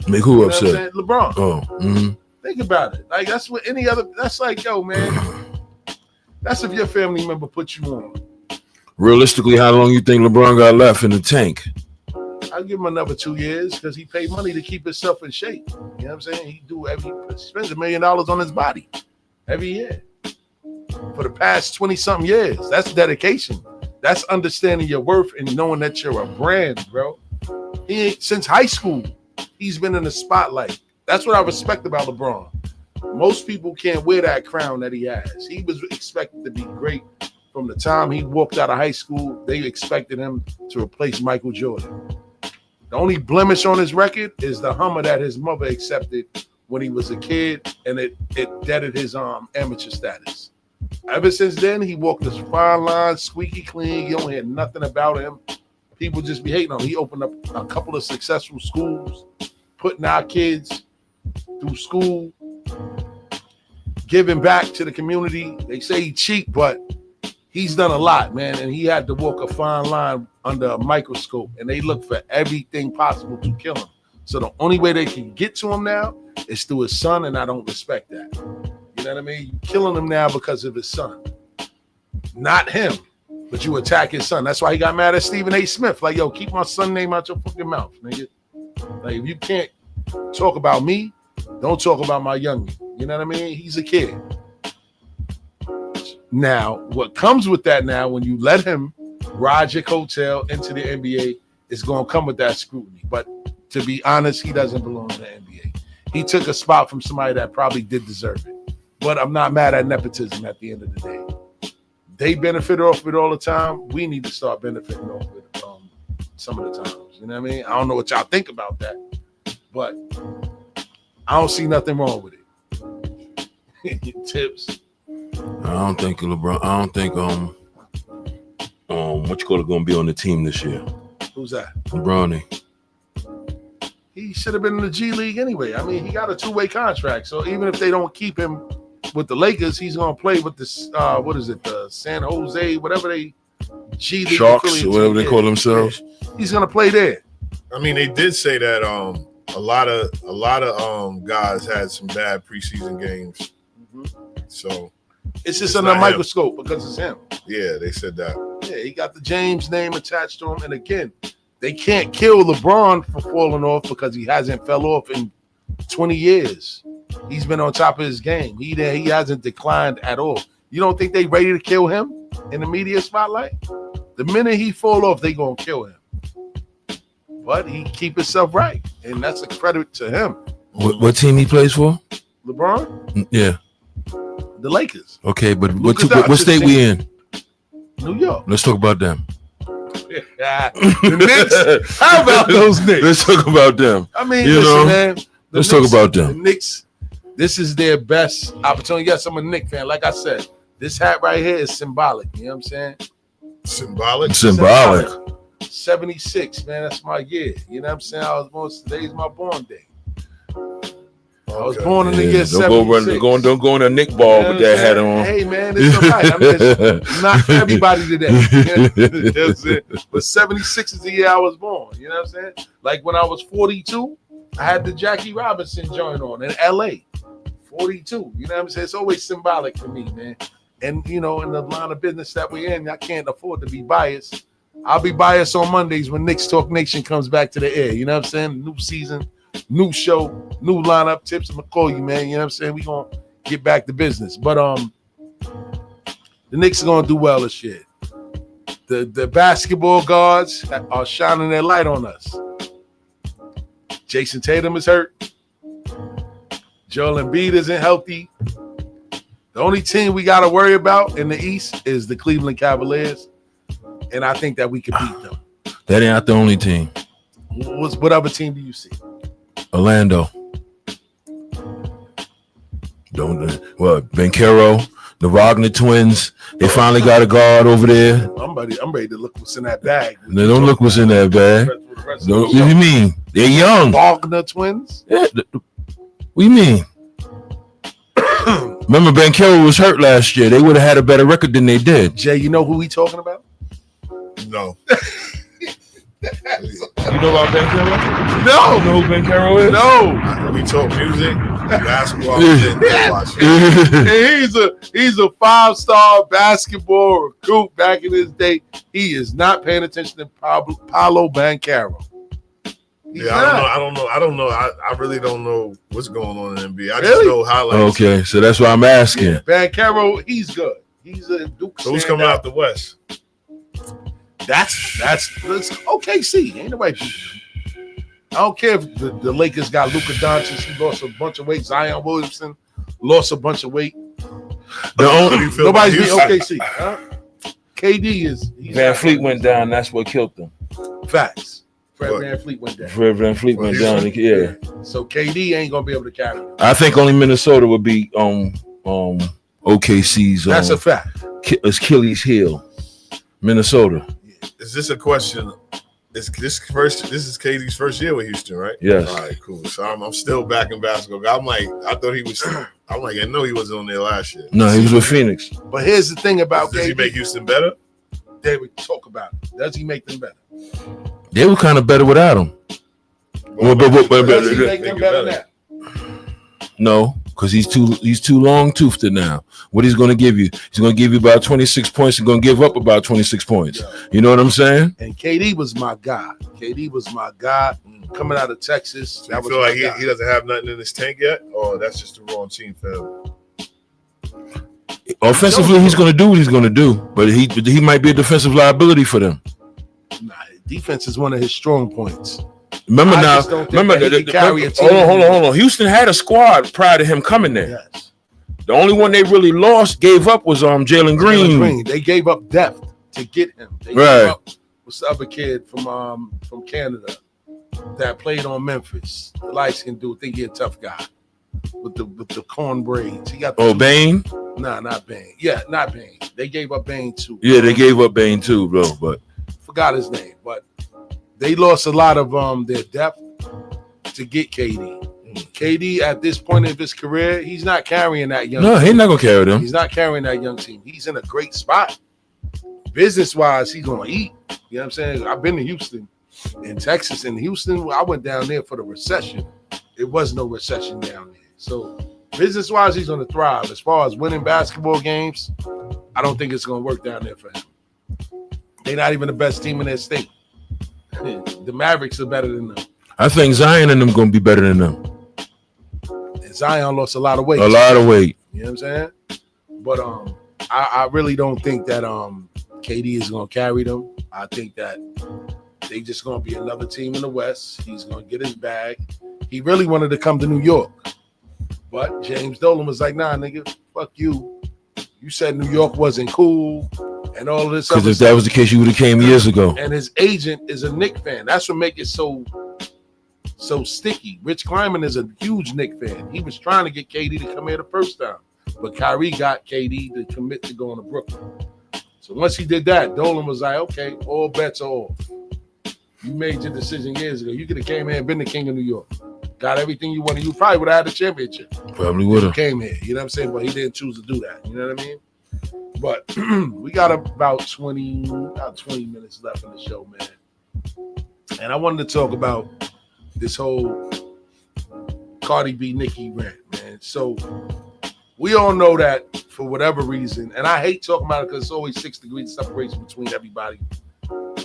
Make who upset? LeBron. Oh, mm-hmm. Think about it. Like that's what any other. That's like, yo, man. That's if your family member put you on. Realistically, how long you think LeBron got left in the tank? I'll give him another 2 years because he paid money to keep himself in shape. You know what I'm saying? He spends $1 million on his body every year for the past 20-something years. That's dedication. That's understanding your worth and knowing that you're a brand, bro. He ain't since high school. He's been in the spotlight. That's what I respect about LeBron. Most people can't wear that crown that he has. He was expected to be great from the time he walked out of high school. They expected him to replace Michael Jordan. The only blemish on his record is the Hummer that his mother accepted when he was a kid, and it deaded his amateur status. Ever since then, he walked this fine line, squeaky clean. You don't hear nothing about him. People just be hating on him. He opened up a couple of successful schools, putting our kids through school, giving back to the community. They say he cheat, but he's done a lot, man. And he had to walk a fine line under a microscope, and they look for everything possible to kill him. So the only way they can get to him now is through his son, and I don't respect that. You know what I mean? You're killing him now because of his son. Not him, but you attack his son. That's why he got mad at Stephen A. Smith. Like, yo, keep my son's name out your fucking mouth, nigga. Like, if you can't talk about me, don't talk about my youngin'. You know what I mean? He's a kid. Now, what comes with that now, when you let him ride your coattail into the NBA, is going to come with that scrutiny. But to be honest, he doesn't belong in the NBA. He took a spot from somebody that probably did deserve it. But I'm not mad at nepotism at the end of the day. They benefit off of it all the time. We need to start benefiting off of it some of the times. You know what I mean? I don't know what y'all think about that, but I don't see nothing wrong with it. Tips. I don't think LeBron. I don't think what you call it going to be on the team this year. Who's that? LeBron. He should have been in the G League anyway. I mean, he got a 2-way contract, so even if they don't keep him with the Lakers, he's going to play with this. What is it? The San Jose, whatever they Sharks, or whatever they call themselves. He's gonna play there. I mean, they did say that a lot of guys had some bad preseason games. So it's just under a microscope because it's him. Yeah, they said that. Yeah, he got the James name attached to him, and again, they can't kill LeBron for falling off because he hasn't fell off in 20 years. He's been on top of his game. He hasn't declined at all. You don't think they ready to kill him in the media spotlight? The minute he fall off, they gonna kill him. But he keep himself right, and that's a credit to him. What team he plays for? LeBron? Yeah. The Lakers. Okay, but what state we in? New York. Let's talk about them. The Knicks? How about those Knicks? Let's talk about them. I mean, listen, man. Let's talk about them. The Knicks, this is their best opportunity. Yes, I'm a Knicks fan. Like I said, this hat right here is symbolic. You know what I'm saying? Symbolic? 76, man. That's my year. You know what I'm saying? Today's my born day. I was born in the year 76. Don't go in a Nick ball with that hat on. Hey, man, it's all right. I'm just not for everybody today. You know what I'm saying? But 76 is the year I was born. You know what I'm saying? Like when I was 42, I had the Jackie Robinson joint on in LA. 42. You know what I'm saying? It's always symbolic for me, man. And, you know, in the line of business that we're in, I can't afford to be biased. I'll be biased on Mondays when Knicks Talk Nation comes back to the air. You know what I'm saying? New season, new show, new lineup tips. I'm going to call you, man. You know what I'm saying? We're going to get back to business. But the Knicks are going to do well this year. The basketball guards are shining their light on us. Jason Tatum is hurt. Joel Embiid isn't healthy. The only team we got to worry about in the East is the Cleveland Cavaliers, and I think that we can beat them. That ain't not the only team. What other team do you see? Orlando. Banchero, the Wagner twins. They finally got a guard over there. I'm ready to look what's in that bag. They don't look what's in that bag. What do you mean? They're young. Wagner twins? Yeah. What do you mean? Remember, Banchero was hurt last year. They would have had a better record than they did. Jay, you know who we talking about? No. You know about Banchero? No. You know who Banchero is? No. We talk music, basketball. He's a 5-star basketball recruit back in his day. He is not paying attention to Paolo Banchero. I don't know. I really don't know what's going on in the NBA. I just know highlights. Okay, so that's why I'm asking. Yeah, Banchero, he's good. He's a Duke. So who's coming out the West? That's OKC. Ain't nobody beating him. I don't care if the Lakers got Luka Doncic. He lost a bunch of weight. Zion Williamson lost a bunch of weight. Nobody's beating OKC. Huh? KD is. Van Fleet went down. That's what killed them. Facts. Fred Van Fleet went down. Yeah. So KD ain't gonna be able to carry him. I think only Minnesota would be OKC's. That's a fact. Achilles heel. Minnesota. Is this a question? This is KD's first year with Houston, right? Yes. All right, cool. So I'm still back in basketball. I know he wasn't on there last year. No, he was with Phoenix. But here's the thing about Does KD. he make Houston better? They would talk about it. Does he make them better? They were kind of better without him. Does he make them better now? No, because he's too long toothed now. What he's going to give you? He's going to give you about 26 points and going to give up about 26 points. Yeah. You know what I'm saying? And KD was my guy. Coming out of Texas. So you feel like he doesn't have nothing in his tank yet, or that's just the wrong team for him? Offensively, he's going to do what he's going to do, but he might be a defensive liability for them. Nah, defense is one of his strong points. Remember hold on. Houston had a squad prior to him coming there. Yes. The only one they really gave up was Jalen Green. They gave up depth to get him. They gave up what's the other kid from Canada that played on Memphis. The light-skinned dude, think he a tough guy with the corn braids. He got Bain? Nah, not Bain. Yeah, not Bain. They gave up Bain too. Yeah, they gave up Bain too, bro. But forgot his name. But they lost a lot of their depth to get KD. You know KD at this point of his career, he's not carrying that young. No, he's not gonna carry them. He's not carrying that young team. He's in a great spot. Business wise, he's gonna eat. You know what I'm saying? I've been to Houston, in Texas, and Houston. I went down there for the recession. It was no recession down there. So business wise, he's gonna thrive. As far as winning basketball games, I don't think it's gonna work down there for him. They're not even the best team in their state. The Mavericks are better than them. I think Zion and them gonna be better than them. And Zion lost a lot of weight. A lot of weight. You know what I'm saying? But I really don't think that KD is gonna carry them. I think that they just gonna be another team in the West. He's gonna get his bag. He really wanted to come to New York, but James Dolan was like, "Nah, nigga, fuck you. You said New York wasn't cool." And all of this. Because if that was the case, you would have came years ago. And his agent is a Knicks fan. That's what makes it so sticky. Rich Kleiman is a huge Knicks fan. He was trying to get KD to come here the first time, but Kyrie got KD to commit to going to Brooklyn. So once he did that, Dolan was like, "Okay, all bets are off. You made your decision years ago. You could have came here and been the king of New York. Got everything you wanted. You probably would have had a championship. Probably would have. Came here. You know what I'm saying? But he didn't choose to do that. You know what I mean? But we got about 20 minutes left in the show, man. And I wanted to talk about this whole Cardi B Nicki rant, man. So we all know that for whatever reason, and I hate talking about it because it's always 6 degrees of separation between everybody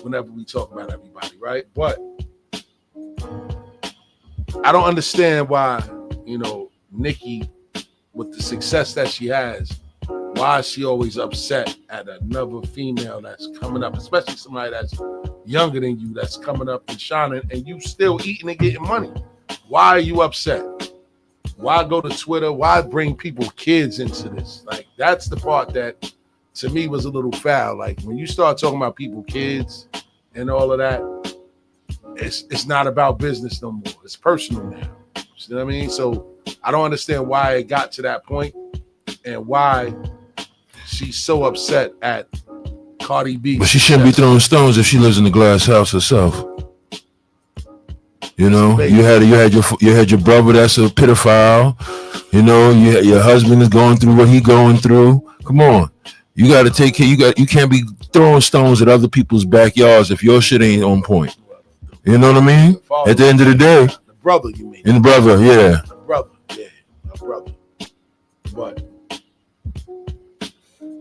whenever we talk about everybody, right? But I don't understand why, Nicki, with the success that she has, why is she always upset at another female that's coming up, especially somebody that's younger than you, that's coming up and shining, and you still eating and getting money? Why are you upset? Why go to Twitter? Why bring kids into this? Like, that's the part that, to me, was a little foul. Like, when you start talking about kids, and all of that, it's not about business no more. It's personal now. You know what I mean? So I don't understand why it got to that point and why she's so upset at Cardi B. But she shouldn't be throwing stones if she lives in the glass house herself. You know, you had your brother that's a pedophile. You know, your husband is going through what he going through. Come on, you got to take care. You can't be throwing stones at other people's backyards if your shit ain't on point. You know what I mean? At the end of the day, the brother, you mean? And the brother, yeah. The brother, yeah, a brother. But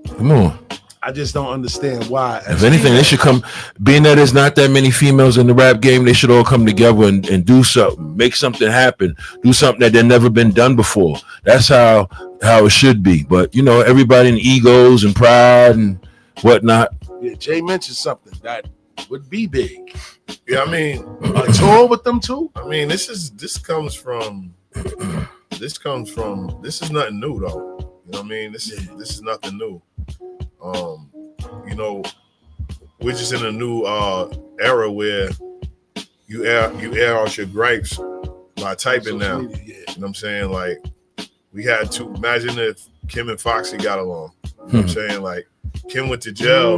come on. I just don't understand why. If anything, they should come. Being that there's not that many females in the rap game, they should all come together and do something, make something happen, do something that they've never been done before. That's how it should be. But you know, everybody in egos and pride and whatnot. Yeah, Jay mentioned something that would be big. Yeah, I mean, a tour with them too. I mean, this comes from. This is nothing new though. You know what I mean? This is nothing new. You know, we're just in a new era where you air out your gripes by typing now. You know what I'm saying? Like, we had to imagine if Kim and Foxy got along. You know what I'm saying? Like, Kim went to jail.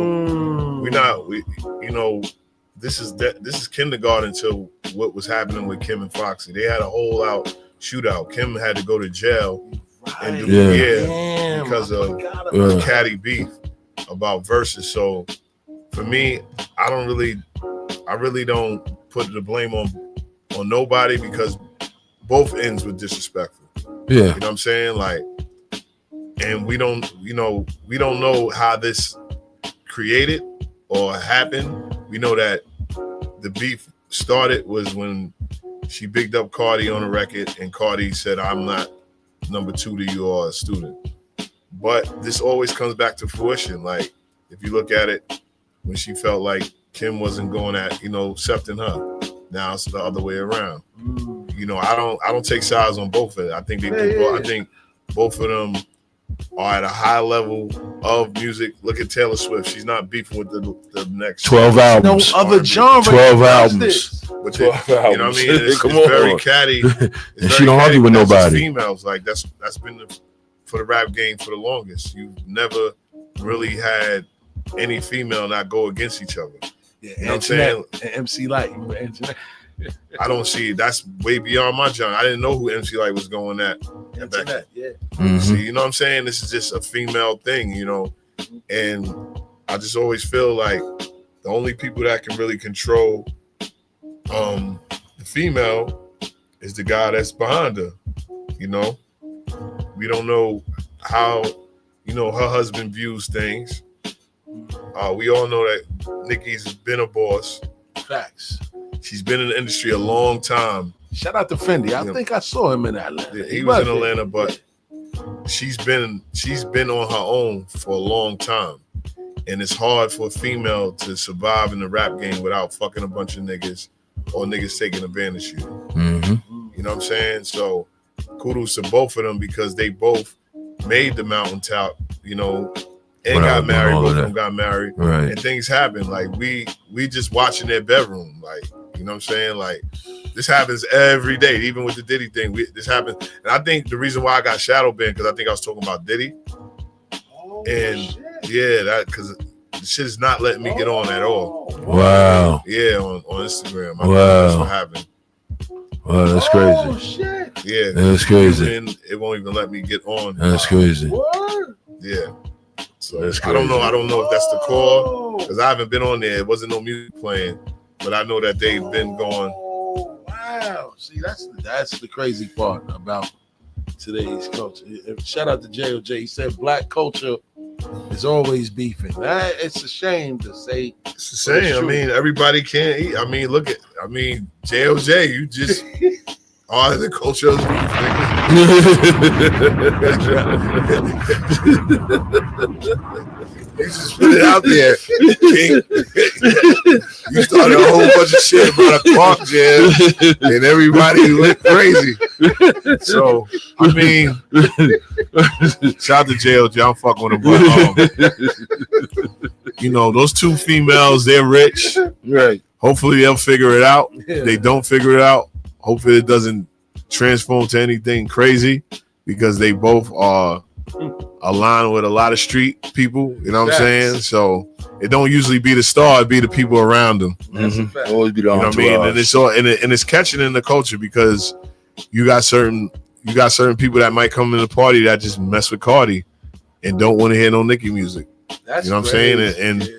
This is kindergarten to what was happening with Kim and Foxy. They had a whole out shootout. Kim had to go to jail and do because of catty beef about verses. So for me, I really don't put the blame on nobody because both ends were disrespectful. Yeah. You know what I'm saying? Like, and we don't know how this created or happened. We know that the beef started was when she bigged up Cardi on the record and Cardi said, "I'm not number 2 to you or a student." But this always comes back to fruition. Like, if you look at it, when she felt like Kim wasn't going at, accepting her, now it's the other way around. You know, I don't take sides on both of it. I think I think both of them are at a high level of music. Look at Taylor Swift. She's not beefing with the next 12 albums. No other genre. 12 albums. But 12 albums. You know what I mean? It's very catty. And she don't argue with nobody. Females, like that's been for the rap game for the longest. You've never really had any female not go against each other. Yeah, you know what I'm saying? And MC Light. I don't see that's way beyond my genre. I didn't know who MC Light was going at back then. Yeah. See, you know what I'm saying? This is just a female thing, you know, and I just always feel like the only people that can really control the female is the guy that's behind her. You know, we don't know how, you know, her husband views things. We all know that Nicki's been a boss. Facts. She's been in the industry a long time. Shout out to Fendi. I think I saw him in Atlanta. He was in Atlanta, but she's been on her own for a long time. And it's hard for a female to survive in the rap game without fucking a bunch of niggas or niggas taking advantage of you. Mm-hmm. You know what I'm saying? So kudos to both of them because they both made the mountaintop, you know, and got married. Both of them got married. Right. And things happen. Like we just watching their bedroom. Like, you know what I'm saying? Like this happens every day, even with the Diddy thing. This happens. And I think the reason why I got shadow banned because I think I was talking about Diddy. Yeah, that because the shit is not letting me get on at all. Wow. Yeah, on Instagram. I Wow. That's what happened. Wow, that's crazy. Oh shit. Yeah, that's crazy. It won't even let me get on. That's crazy. Yeah. So that's I don't know. crazy. I don't know if that's the call because I haven't been on there. It wasn't no music playing, but I know that they've been going. Wow. See, that's the crazy part about today's culture. Shout out to JOJ. He said black culture is always beefing. It's a shame to say. It's the same. I mean, everybody can't eat. I mean, look at. I mean, JOJ. You just are the culture of beef, You just put it out there. You started a whole bunch of shit about a Clark jam, and everybody went crazy. So, I mean, shout out to JLJ. I'm fucking with him. But, you know, those two females, they're rich. Right. Hopefully, they'll figure it out. If they don't figure it out, hopefully, it doesn't transform to anything crazy because they both are aligned with a lot of street people, you know what I'm saying? So it don't usually be the star, it be the people around them. Mm-hmm. Always be the you know what I mean? And it's all and it's catching in the culture because you got certain people that might come in the party that just mess with Cardi and don't want to hear no Nicki music. That's you know what I'm saying? And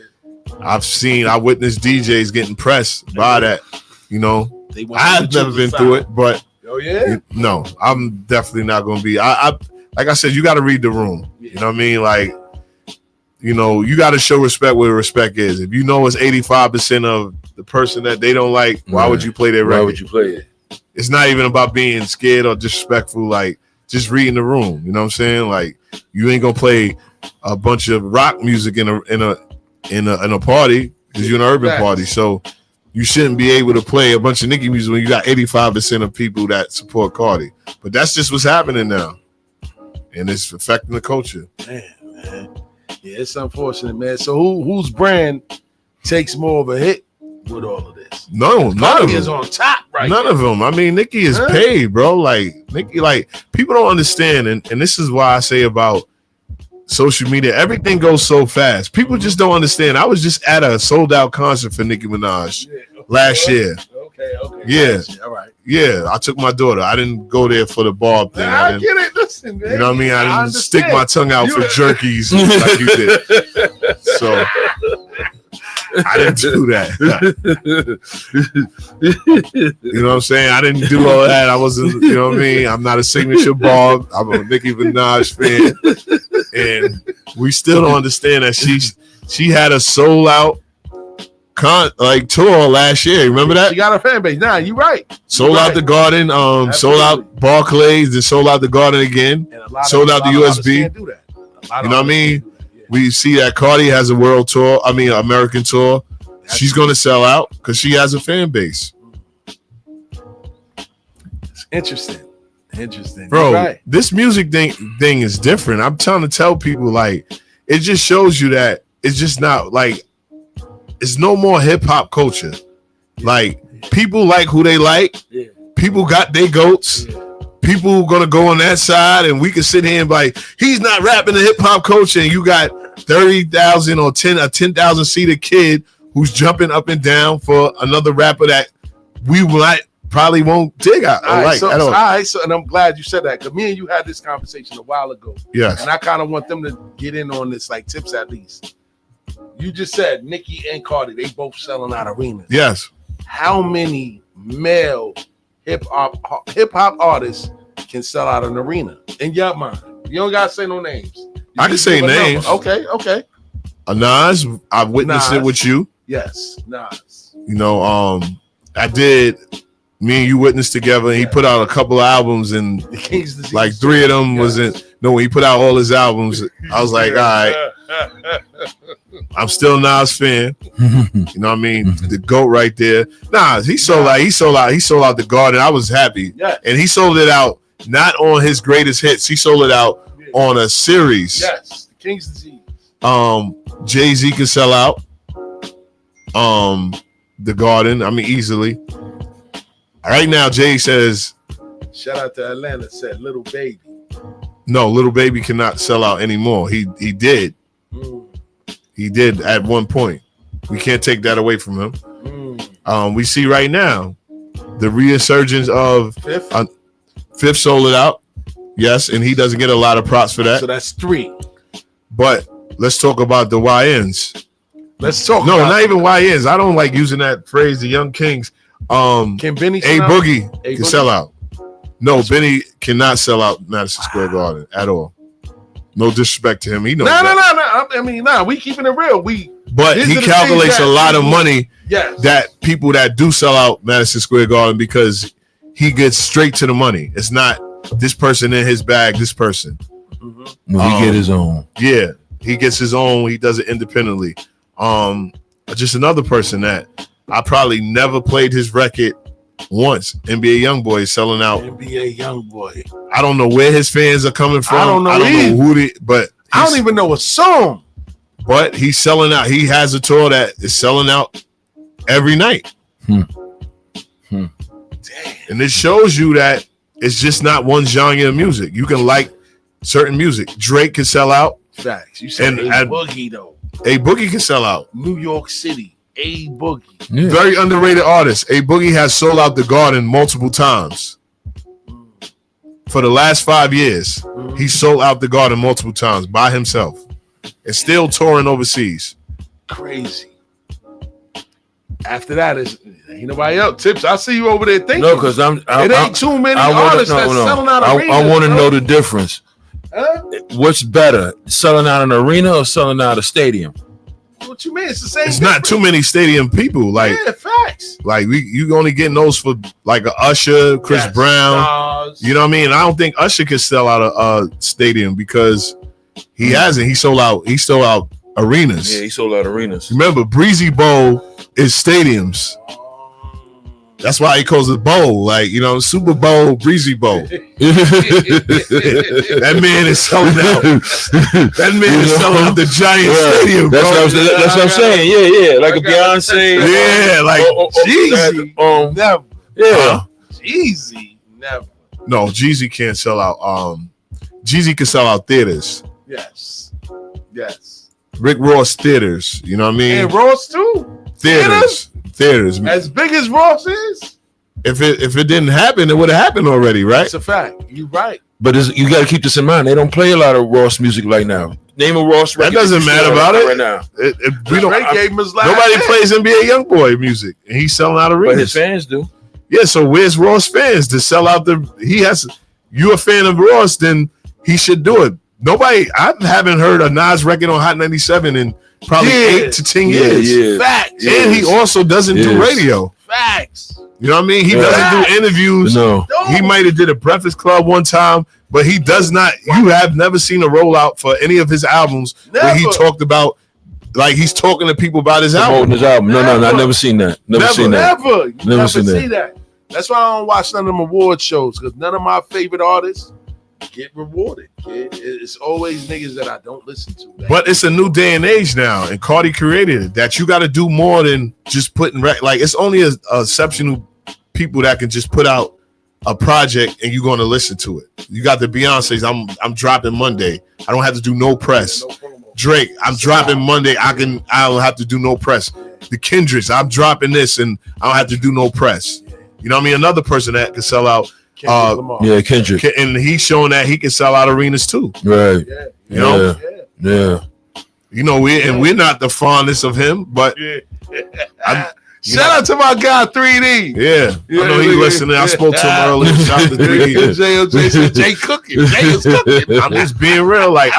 I witnessed DJs getting pressed by that. You know, I've never been through it, but no, I'm definitely not gonna be. Like I said, you got to read the room. You know what I mean? Like, you know, you got to show respect where respect is. If you know it's 85% of the person that they don't like, why would you play their record? Why would you play it? It's not even about being scared or disrespectful. Like, just reading the room. You know what I'm saying? Like, you ain't gonna play a bunch of rock music in a party because you're an urban party. So you shouldn't be able to play a bunch of Nicki music when you got 85% of people that support Cardi. But that's just what's happening now. And it's affecting the culture. Man. Yeah, it's unfortunate, man. So whose brand takes more of a hit with all of this? None of them is on top right None now. of them. I mean, Nicki is paid, bro. Like Nicki, like people don't understand, and this is why I say about social media, everything goes so fast. People just don't understand. I was just at a sold out concert for Nicki Minaj last year. Okay. Yeah. All right. Yeah, I took my daughter. I didn't go there for the Bob thing. I get it. Listen, man. You know what I mean? I didn't stick my tongue out for jerkies like you did. So I didn't do that. You know what I'm saying? I didn't do all that. I wasn't, you know what I mean? I'm not a signature Bob. I'm a Nicki Minaj fan. And we still don't understand that she had a sold out tour last year. Remember that? She got a fan base. Nah, you're right. Sold out the Garden, sold out Barclays, then sold out the Garden again, sold out the USB. You know what I mean? We see that Cardi has a world tour, American tour. She's going to sell out because she has a fan base. It's interesting. Bro, this music thing is different. I'm trying to tell people, like, it just shows you that it's just not, like, it's no more hip-hop culture. Like, people like who they like. Yeah. People got their goats. Yeah. People gonna go on that side, and we can sit here and be like, he's not rapping the hip-hop culture, and you got 30,000 or a 10,000 seater kid who's jumping up and down for another rapper that we probably won't dig out. All right, so and I'm glad you said that because me and you had this conversation a while ago. Yes. And I kind of want them to get in on this, like tips at least. You just said Nicki and Cardi, they both selling out arenas. Yes. How many male hip hop artists can sell out an arena in your mind? You don't gotta say no names. I can say names. Okay. Nas, I've witnessed it with you. Yes, Nas. You know, I did. Me and you witnessed together, and he put out a couple of albums, and like 3 of them wasn't. No, when he put out all his albums, I was like, all right. I'm still Nas fan. You know what I mean? The GOAT right there. Nas, he sold out the Garden. I was happy. Yeah. And he sold it out not on his greatest hits. He sold it out on a series. Yes, the King's Disease. Jay-Z can sell out the Garden. I mean, easily. Right now, Jay says, shout out to Atlanta, said Little Baby. No, Little Baby cannot sell out anymore. He did. He did at one point. We can't take that away from him. We see right now the resurgence of Fifth sold it out. Yes, and he doesn't get a lot of props for that. So that's 3. But let's talk about the YNs. Let's talk. No, not even YNs. I don't like using that phrase. The Young Kings. Can Benny Boogie can sell out? No, Benny cannot sell out Madison Square Garden at all. No disrespect to him. He knows. No. I mean, we keeping it real. But he calculates a lot of money. Yes. That people that do sell out Madison Square Garden because he gets straight to the money. It's not this person in his bag. This person. No, he get his own. Yeah, he gets his own. He does it independently. Just another person that I probably never played his record once. NBA Youngboy is selling out. NBA Youngboy. I don't know where his fans are coming from. I don't know who but I don't even know a song. But he's selling out. He has a tour that is selling out every night. Damn. And it shows you that it's just not one genre of music. You can like certain music. Drake can sell out. Facts. You said Boogie though. A Boogie can sell out. New York City. A Boogie. Yeah. Very underrated artist. A Boogie has sold out the Garden multiple times. For the last 5 years, he sold out the Garden multiple times by himself. And still touring overseas. Crazy. After that is ain't nobody else. Tips. I see you over there thinking. No, because it ain't too many artists that's selling out arenas. I want to know the difference. What's better, selling out an arena or selling out a stadium? What you mean? It's the same. It's not too many stadium people. Like, yeah, facts. Like you only getting those for like a Usher, Chris Brown. You know what I mean? I don't think Usher can sell out a stadium because he hasn't. He sold out arenas. Yeah, he sold out arenas. Remember, Breezy Bowl is stadiums. That's why he calls it bowl, like, you know, Super Bowl, Breezy Bowl. That man is selling out. That man is selling out the Giant Stadium. That's what I'm saying. Yeah, like a Beyonce. Yeah, like Jeezy. Never. Yeah, Jeezy. Never. No, Jeezy can't sell out. Jeezy can sell out theaters. Yes. Rick Ross theaters. You know what I mean? And Ross too. Theaters. As big as Ross is. If it didn't happen, it would have happened already, right? That's a fact. You're right. But you got to keep this in mind. They don't play a lot of Ross music right now. Name a Ross record. That doesn't matter about it right now. We don't. Nobody plays NBA Youngboy music, and he's selling out arenas. But his fans do. Yeah. So where's Ross fans to sell out the? You a fan of Ross? Then he should do it. Nobody. I haven't heard a Nas record on Hot 97 in probably 8 to 10 years. Yeah. Facts. And he also doesn't do radio. Facts. You know what I mean? He doesn't do interviews. No. He might have did a Breakfast Club one time, but he does not. You have never seen a rollout for any of his albums where he talked about, like, he's talking to people about his album. His album. No, I never seen that. Never seen that. Never see that. That's why I don't watch none of them award shows, because none of my favorite artists get rewarded. It's always niggas that I don't listen to. But it's a new day and age now, and Cardi created it, that you got to do more than just putting like it's only a exceptional people that can just put out a project and you're going to listen to it. You got the Beyonce's. I'm dropping Monday. I don't have to do no press. Drake, I'm dropping Monday. I don't have to do no press. The Kendricks, I'm dropping this and I don't have to do no press. You know what I mean? Another person that can sell out. Kendrick. And he's showing that he can sell out arenas too. Right. You know? Yeah. You know, we're not the fondest of him, but shout out to my guy 3D. Yeah, I know he's listening. I spoke to him earlier. Shout out to 3D. J said Jay cooking. Jay is cooking. I'm just being real. Like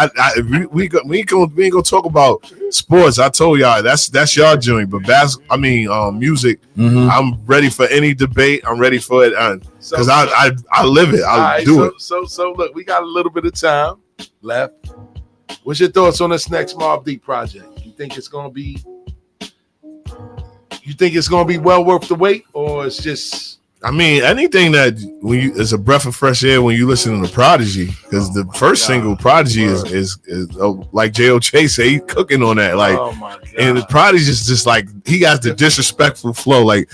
we ain't gonna talk about sports. I told y'all that's y'all joint. But music. I'm ready for any debate. I'm ready for it because I live it. I do it. So look, we got a little bit of time left. What's your thoughts on this next Mobb Deep project? You think it's gonna be well worth the wait, or it's just? I mean, anything that is a breath of fresh air when you listen to Prodigy, because the first single Prodigy is like J.O.J. say, he cooking on that, like, and the Prodigy is just like he got the disrespectful flow, like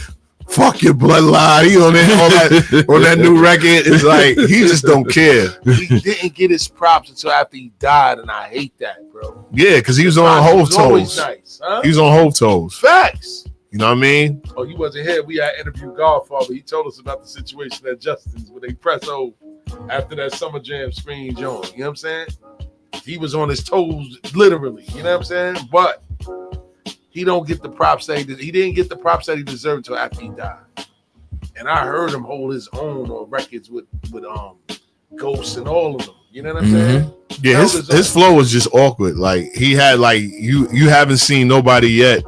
fuck your bloodline, he on that on that new record. It's like he just don't care. He didn't get his props until after he died, and I hate that, bro. Yeah, because he was on Hove Toes. Nice, huh? He was on Hove Toes. Facts. You know what I mean? Oh, you wasn't here. We had interviewed Godfather. He told us about the situation at Justin's where they press Hove after that Summer Jam screen joint. You know what I'm saying? He was on his toes, literally. You know what I'm saying? But he don't get the props that he didn't get the props that he deserved until after he died. And I heard him hold his own on records with Ghost and all of them. You know what I'm saying? Yeah, his flow was just awkward. Like he had like you haven't seen nobody yet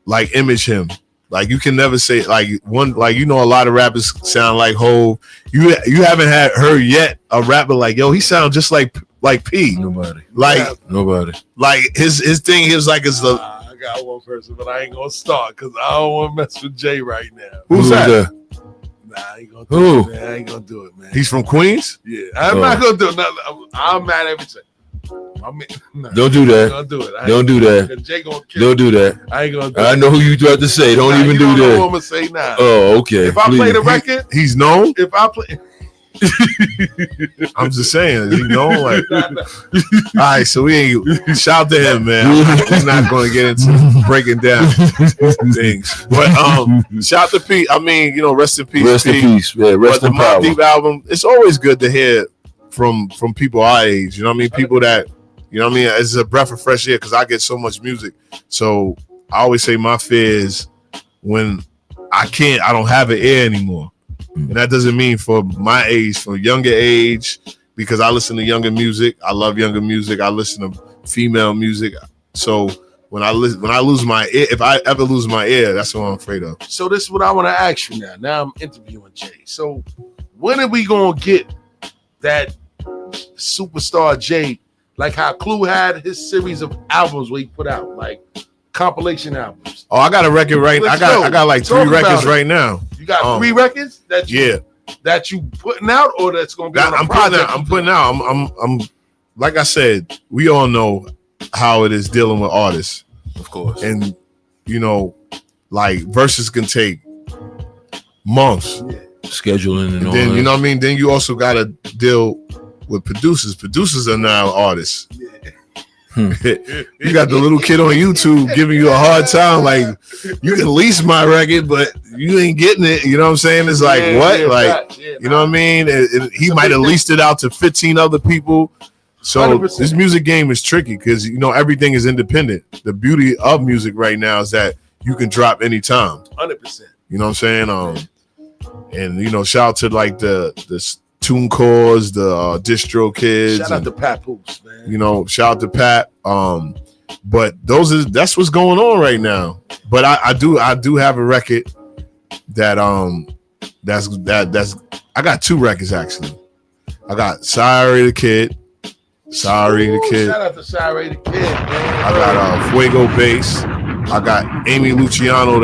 like image him. Like you can never say like one, like, you know, a lot of rappers sound like Hove. You haven't heard yet a rapper like, yo, he sounds just like P. Nobody. Like his thing. He was like, it's the. I got one person, but I ain't gonna start because I don't want to mess with Jay right now. Who's that? Nah, I ain't gonna do it, man. I ain't gonna do it, man. He's from Queens? Yeah, I'm not gonna do it. I'm mad every time. Don't do that. Don't do it. Don't do that. Jay gonna kill don't do that. I ain't gonna do I know who you about to say. Don't even do that. I'm gonna say nah. Oh, okay. If I play the record, he's known. If I play, I'm just saying, you know, like. All right, so we ain't shout to him, man. He's not going to get into breaking down things, but shout to Pete. I mean, you know, rest in peace. Rest in peace. Yeah, rest in power. The Mobb Deep album. It's always good to hear from people our age. You know what I mean? People that, you know what I mean. It's a breath of fresh air because I get so much music. So I always say my fear is when I don't have an ear anymore. And that doesn't mean for my age, for younger age, because I listen to younger music. I love younger music. I listen to female music. So when I lose my ear, if I ever lose my ear, that's what I'm afraid of. So this is what I want to ask you now. Now I'm interviewing Jay. So when are we gonna get that superstar Jay, like how Clue had his series of albums where he put out like compilation albums? Oh, I got a record right. I got like 3 records right now. You got 3 records that you putting out, or that's gonna be on a project? I'm putting out. I'm like I said, we all know how it is dealing with artists, of course, and you know, like verses can take months, scheduling and all. Then that. You know what I mean. Then you also got to deal with producers. Producers are now artists. You got the little kid on YouTube giving you a hard time, like you can lease my record, but you ain't getting it. You know what I'm saying? It's like you know what I mean? He might have leased it out to 15 other people. So 100%. This music game is tricky because you know everything is independent. The beauty of music right now is that you can drop anytime. 100%. You know what I'm saying? And you know, shout out to like the TuneCores, the Distro Kids. Shout out to Pat Poops, man. You know, shout out to Pat. But that's what's going on right now. But I do have a record that that's I got 2 records actually. I got Sorry the Kid. Shout out to Sorry the Kid, man. I got Fuego Bass. I got Amy Luciano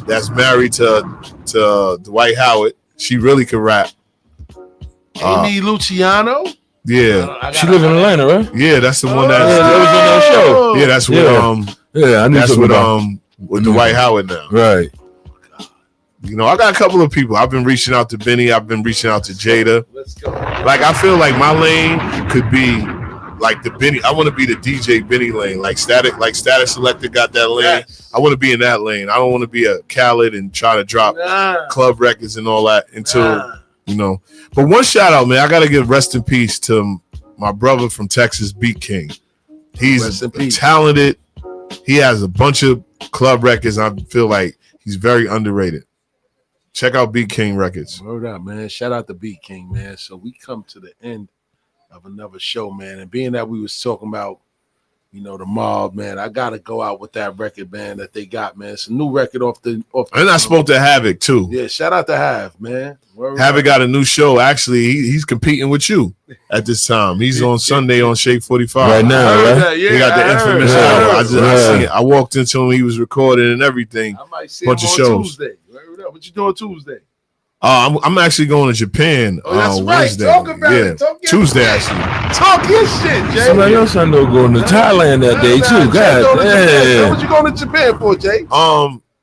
that's married to Dwight Howard. She really can rap. Amy Luciano? Yeah. She live in Atlanta, right? Yeah, that's the one that was on that show. Yeah, that's what I knew that's what with Dwight Howard now. Right. You know, I got a couple of people. I've been reaching out to Benny. I've been reaching out to Jada. Let's go. Like I feel like my lane could be like the Benny. I want to be the DJ Benny lane. Like Static Selector got that lane. Yes. I want to be in that lane. I don't want to be a Khaled and try to drop club records and all that until you know. But one shout out, man. I gotta give rest in peace to my brother from Texas, Beat King. He's talented. He has a bunch of club records. I feel like he's very underrated. Check out Beat King Records. Word up, man. Shout out to Beat King, man. So we come to the end of another show, man. And being that we was talking about, you know, the mob, man, I gotta go out with that record, man, that they got, man. It's a new record off the and I spoke to Havoc too. Yeah, shout out to Hav, man. Havoc got a new show. Actually, he's competing with you at this time. He's on Sunday on Shake 45 right now. Right? He got the infamous hour. I walked into him. He was recording and everything. I might see bunch him of on shows. Tuesday. What you doing Tuesday? I'm actually going to Japan. That's right. Wednesday. Talk about it. Tuesday actually. Talk your shit, Jay. Somebody else I know going to Thailand that day too. God damn. What you going to Japan for, Jay?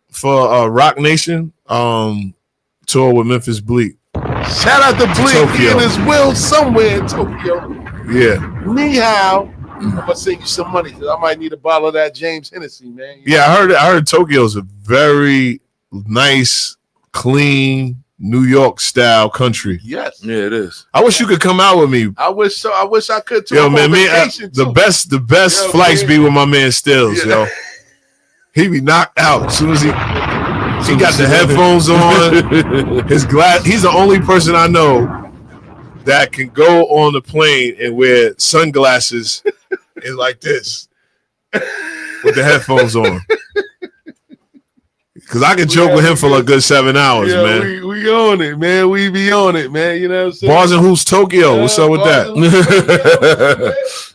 For Rock Nation tour with Memphis Bleak. Shout out to Bleak. He in his will somewhere in Tokyo. Yeah. Ni hao. I'm gonna send you some money because I might need a bottle of that James Hennessy, man. Yeah, I heard Tokyo is a very nice, clean New York style country. Yes. Yeah, it is. I wish you could come out with me. I wish so. I wish I could too. Yo, man, the best flights be with my man Stills, yo. He be knocked out as soon as he got the headphones on. His glass. He's the only person I know that can go on the plane and wear sunglasses and like this with the headphones on. Because I can joke with him for a good 7 hours, man. We on it, man. We be on it, man. You know what I'm saying? Bars and Hoops Tokyo. What's up with that?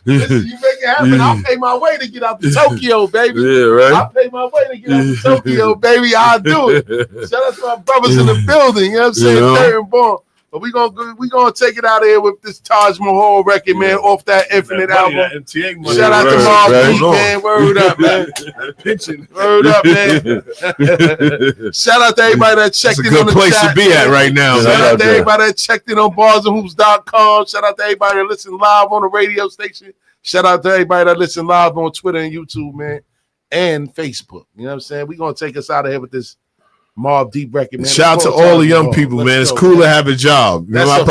Listen, you make it happen. I'll pay my way to get out to Tokyo, baby. Yeah, right. I'll pay my way to get out to Tokyo, baby. I'll do it. Shout out to my brothers in the building. You know what I'm saying? Third and Born. But we gonna take it out of here with this Taj Mahal record, man, off that Infinite album. Shout out to Mark, man. Word up, man. Word up, man. Shout out to everybody that checked in on the chat. It's a good place to be at right now. Shout out to everybody that checked in on BarsandHoops.com. Shout out to everybody that listened live on the radio station. Shout out to everybody that listened live on Twitter and YouTube, man, and Facebook. You know what I'm saying? We're gonna take us out of here with this Mobb Deep record, man. Shout out to all the young people, man. It's cool to have a job. You know,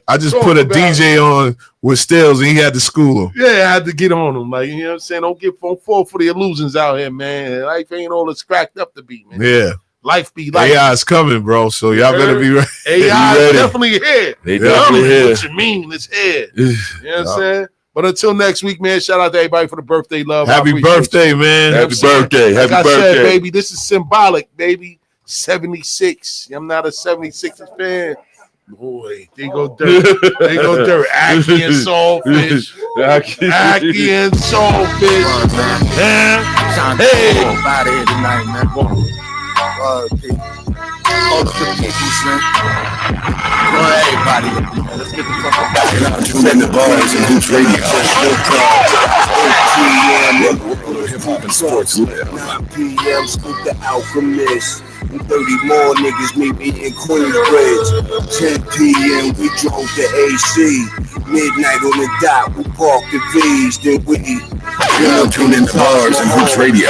I just put a DJ on with Stills and he had to school him. Yeah, I had to get on him. Like, you know what I'm saying? Don't fall for the illusions out here, man. Life ain't all it's cracked up to be, man. Yeah. Life be life. AI is coming, bro. So y'all better be ready. AI is definitely here. They definitely here. What you mean? It's here. You know what I'm saying? But until next week, man, shout out to everybody for the birthday love. Happy birthday, man. Happy birthday. Like Happy I said, birthday. baby, this is symbolic, baby. 76. I'm not a 76ers fan. Boy, they go dirt. They go dirt. Aki and Saltfish. Aki and Saltfish. Hey. Out of here tonight, man. All the peoples, man. Everybody, let's get the fuck up. You're now tuned in to Bars and Hoops Radio. Hip hop and sports live. 9 p.m. Scoop the Alchemist. 30 more niggas meet me in Queensbridge. 10 p.m. we drove to AC. Midnight on the dot, we parked the V's. Then we You're now tuned in to Bars and Hoops Radio.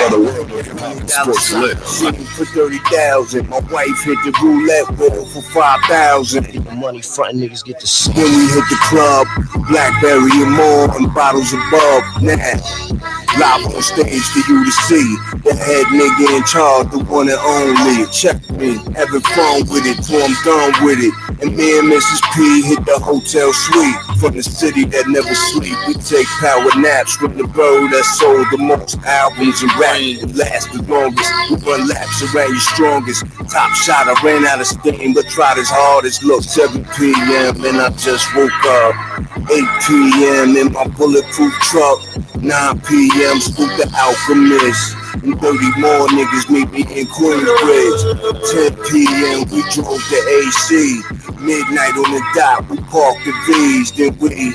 The world of hip hop and sports live. Shooting for 30,000. My wife hit the roulette wheel for 5,000. The money frontin' niggas get the Then we hit the club, Blackberry and more, and bottles above. Nah, live on stage for you to see. The head nigga in charge, the one and only. Check me, having fun with it, till I'm done with it. And me and Mrs. P hit the hotel suite. From the city that never sleep, we take power naps from the bird that sold the most albums and rap that last the longest. We run laps around your strongest. Top shot, I ran out of steam, but tried as hard as look. 7 p.m. and I just woke up. 8 p.m. in my bulletproof truck. 9 p.m. Scoop the Alchemist. And 30 more niggas meet me in Queensbridge. 10 p.m. we drove to AC. Midnight on the dot, we parked the V's. Then we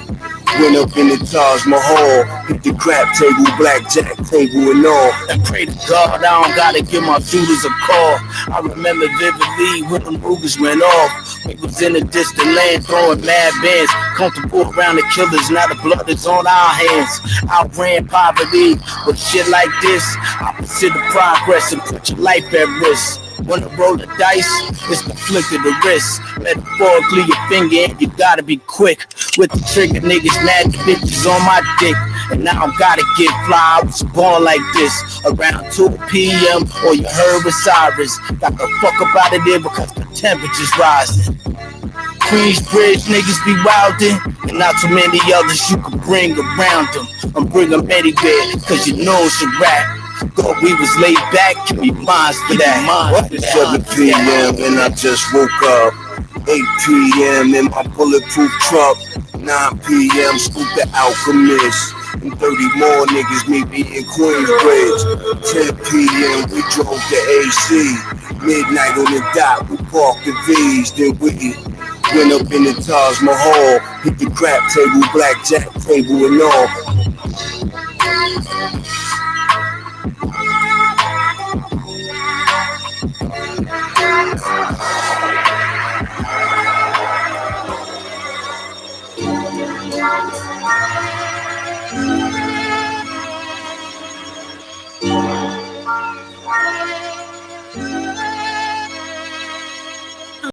went up in the Taj Mahal. Hit the crap table, blackjack table and all. And pray to God I don't gotta give my shooters a call. I remember vividly when them Rugers went off. Niggas in a distant land throwing mad bands. Comfortable around the killers, now the blood is on our hands. Outran poverty with shit like this. I consider progress and put your life at risk. When I roll the dice, it's the flick of the wrist. Metaphorically, your finger, and you gotta be quick with the trigger. Niggas mad, the bitches on my dick. And now I gotta get fly. I was born like this. Around 2 p.m. or you heard with Cyrus. Got the fuck up out of there because the temperature's rising. Queensbridge niggas be wildin', and not too many others you can bring around them. I'm bring them anywhere, cause you know it's a rap. Thought we was laid back, give me minds for that. It's 7 p.m. and I just woke up. 8 p.m. in my bulletproof truck. 9 p.m. scoop the Alchemist. And 30 more niggas meet me in Queensbridge. 10 p.m. we drove the AC. Midnight on the dot, we parked the V's. Then we went up in the Taj Mahal. Hit the crap table, blackjack table and all.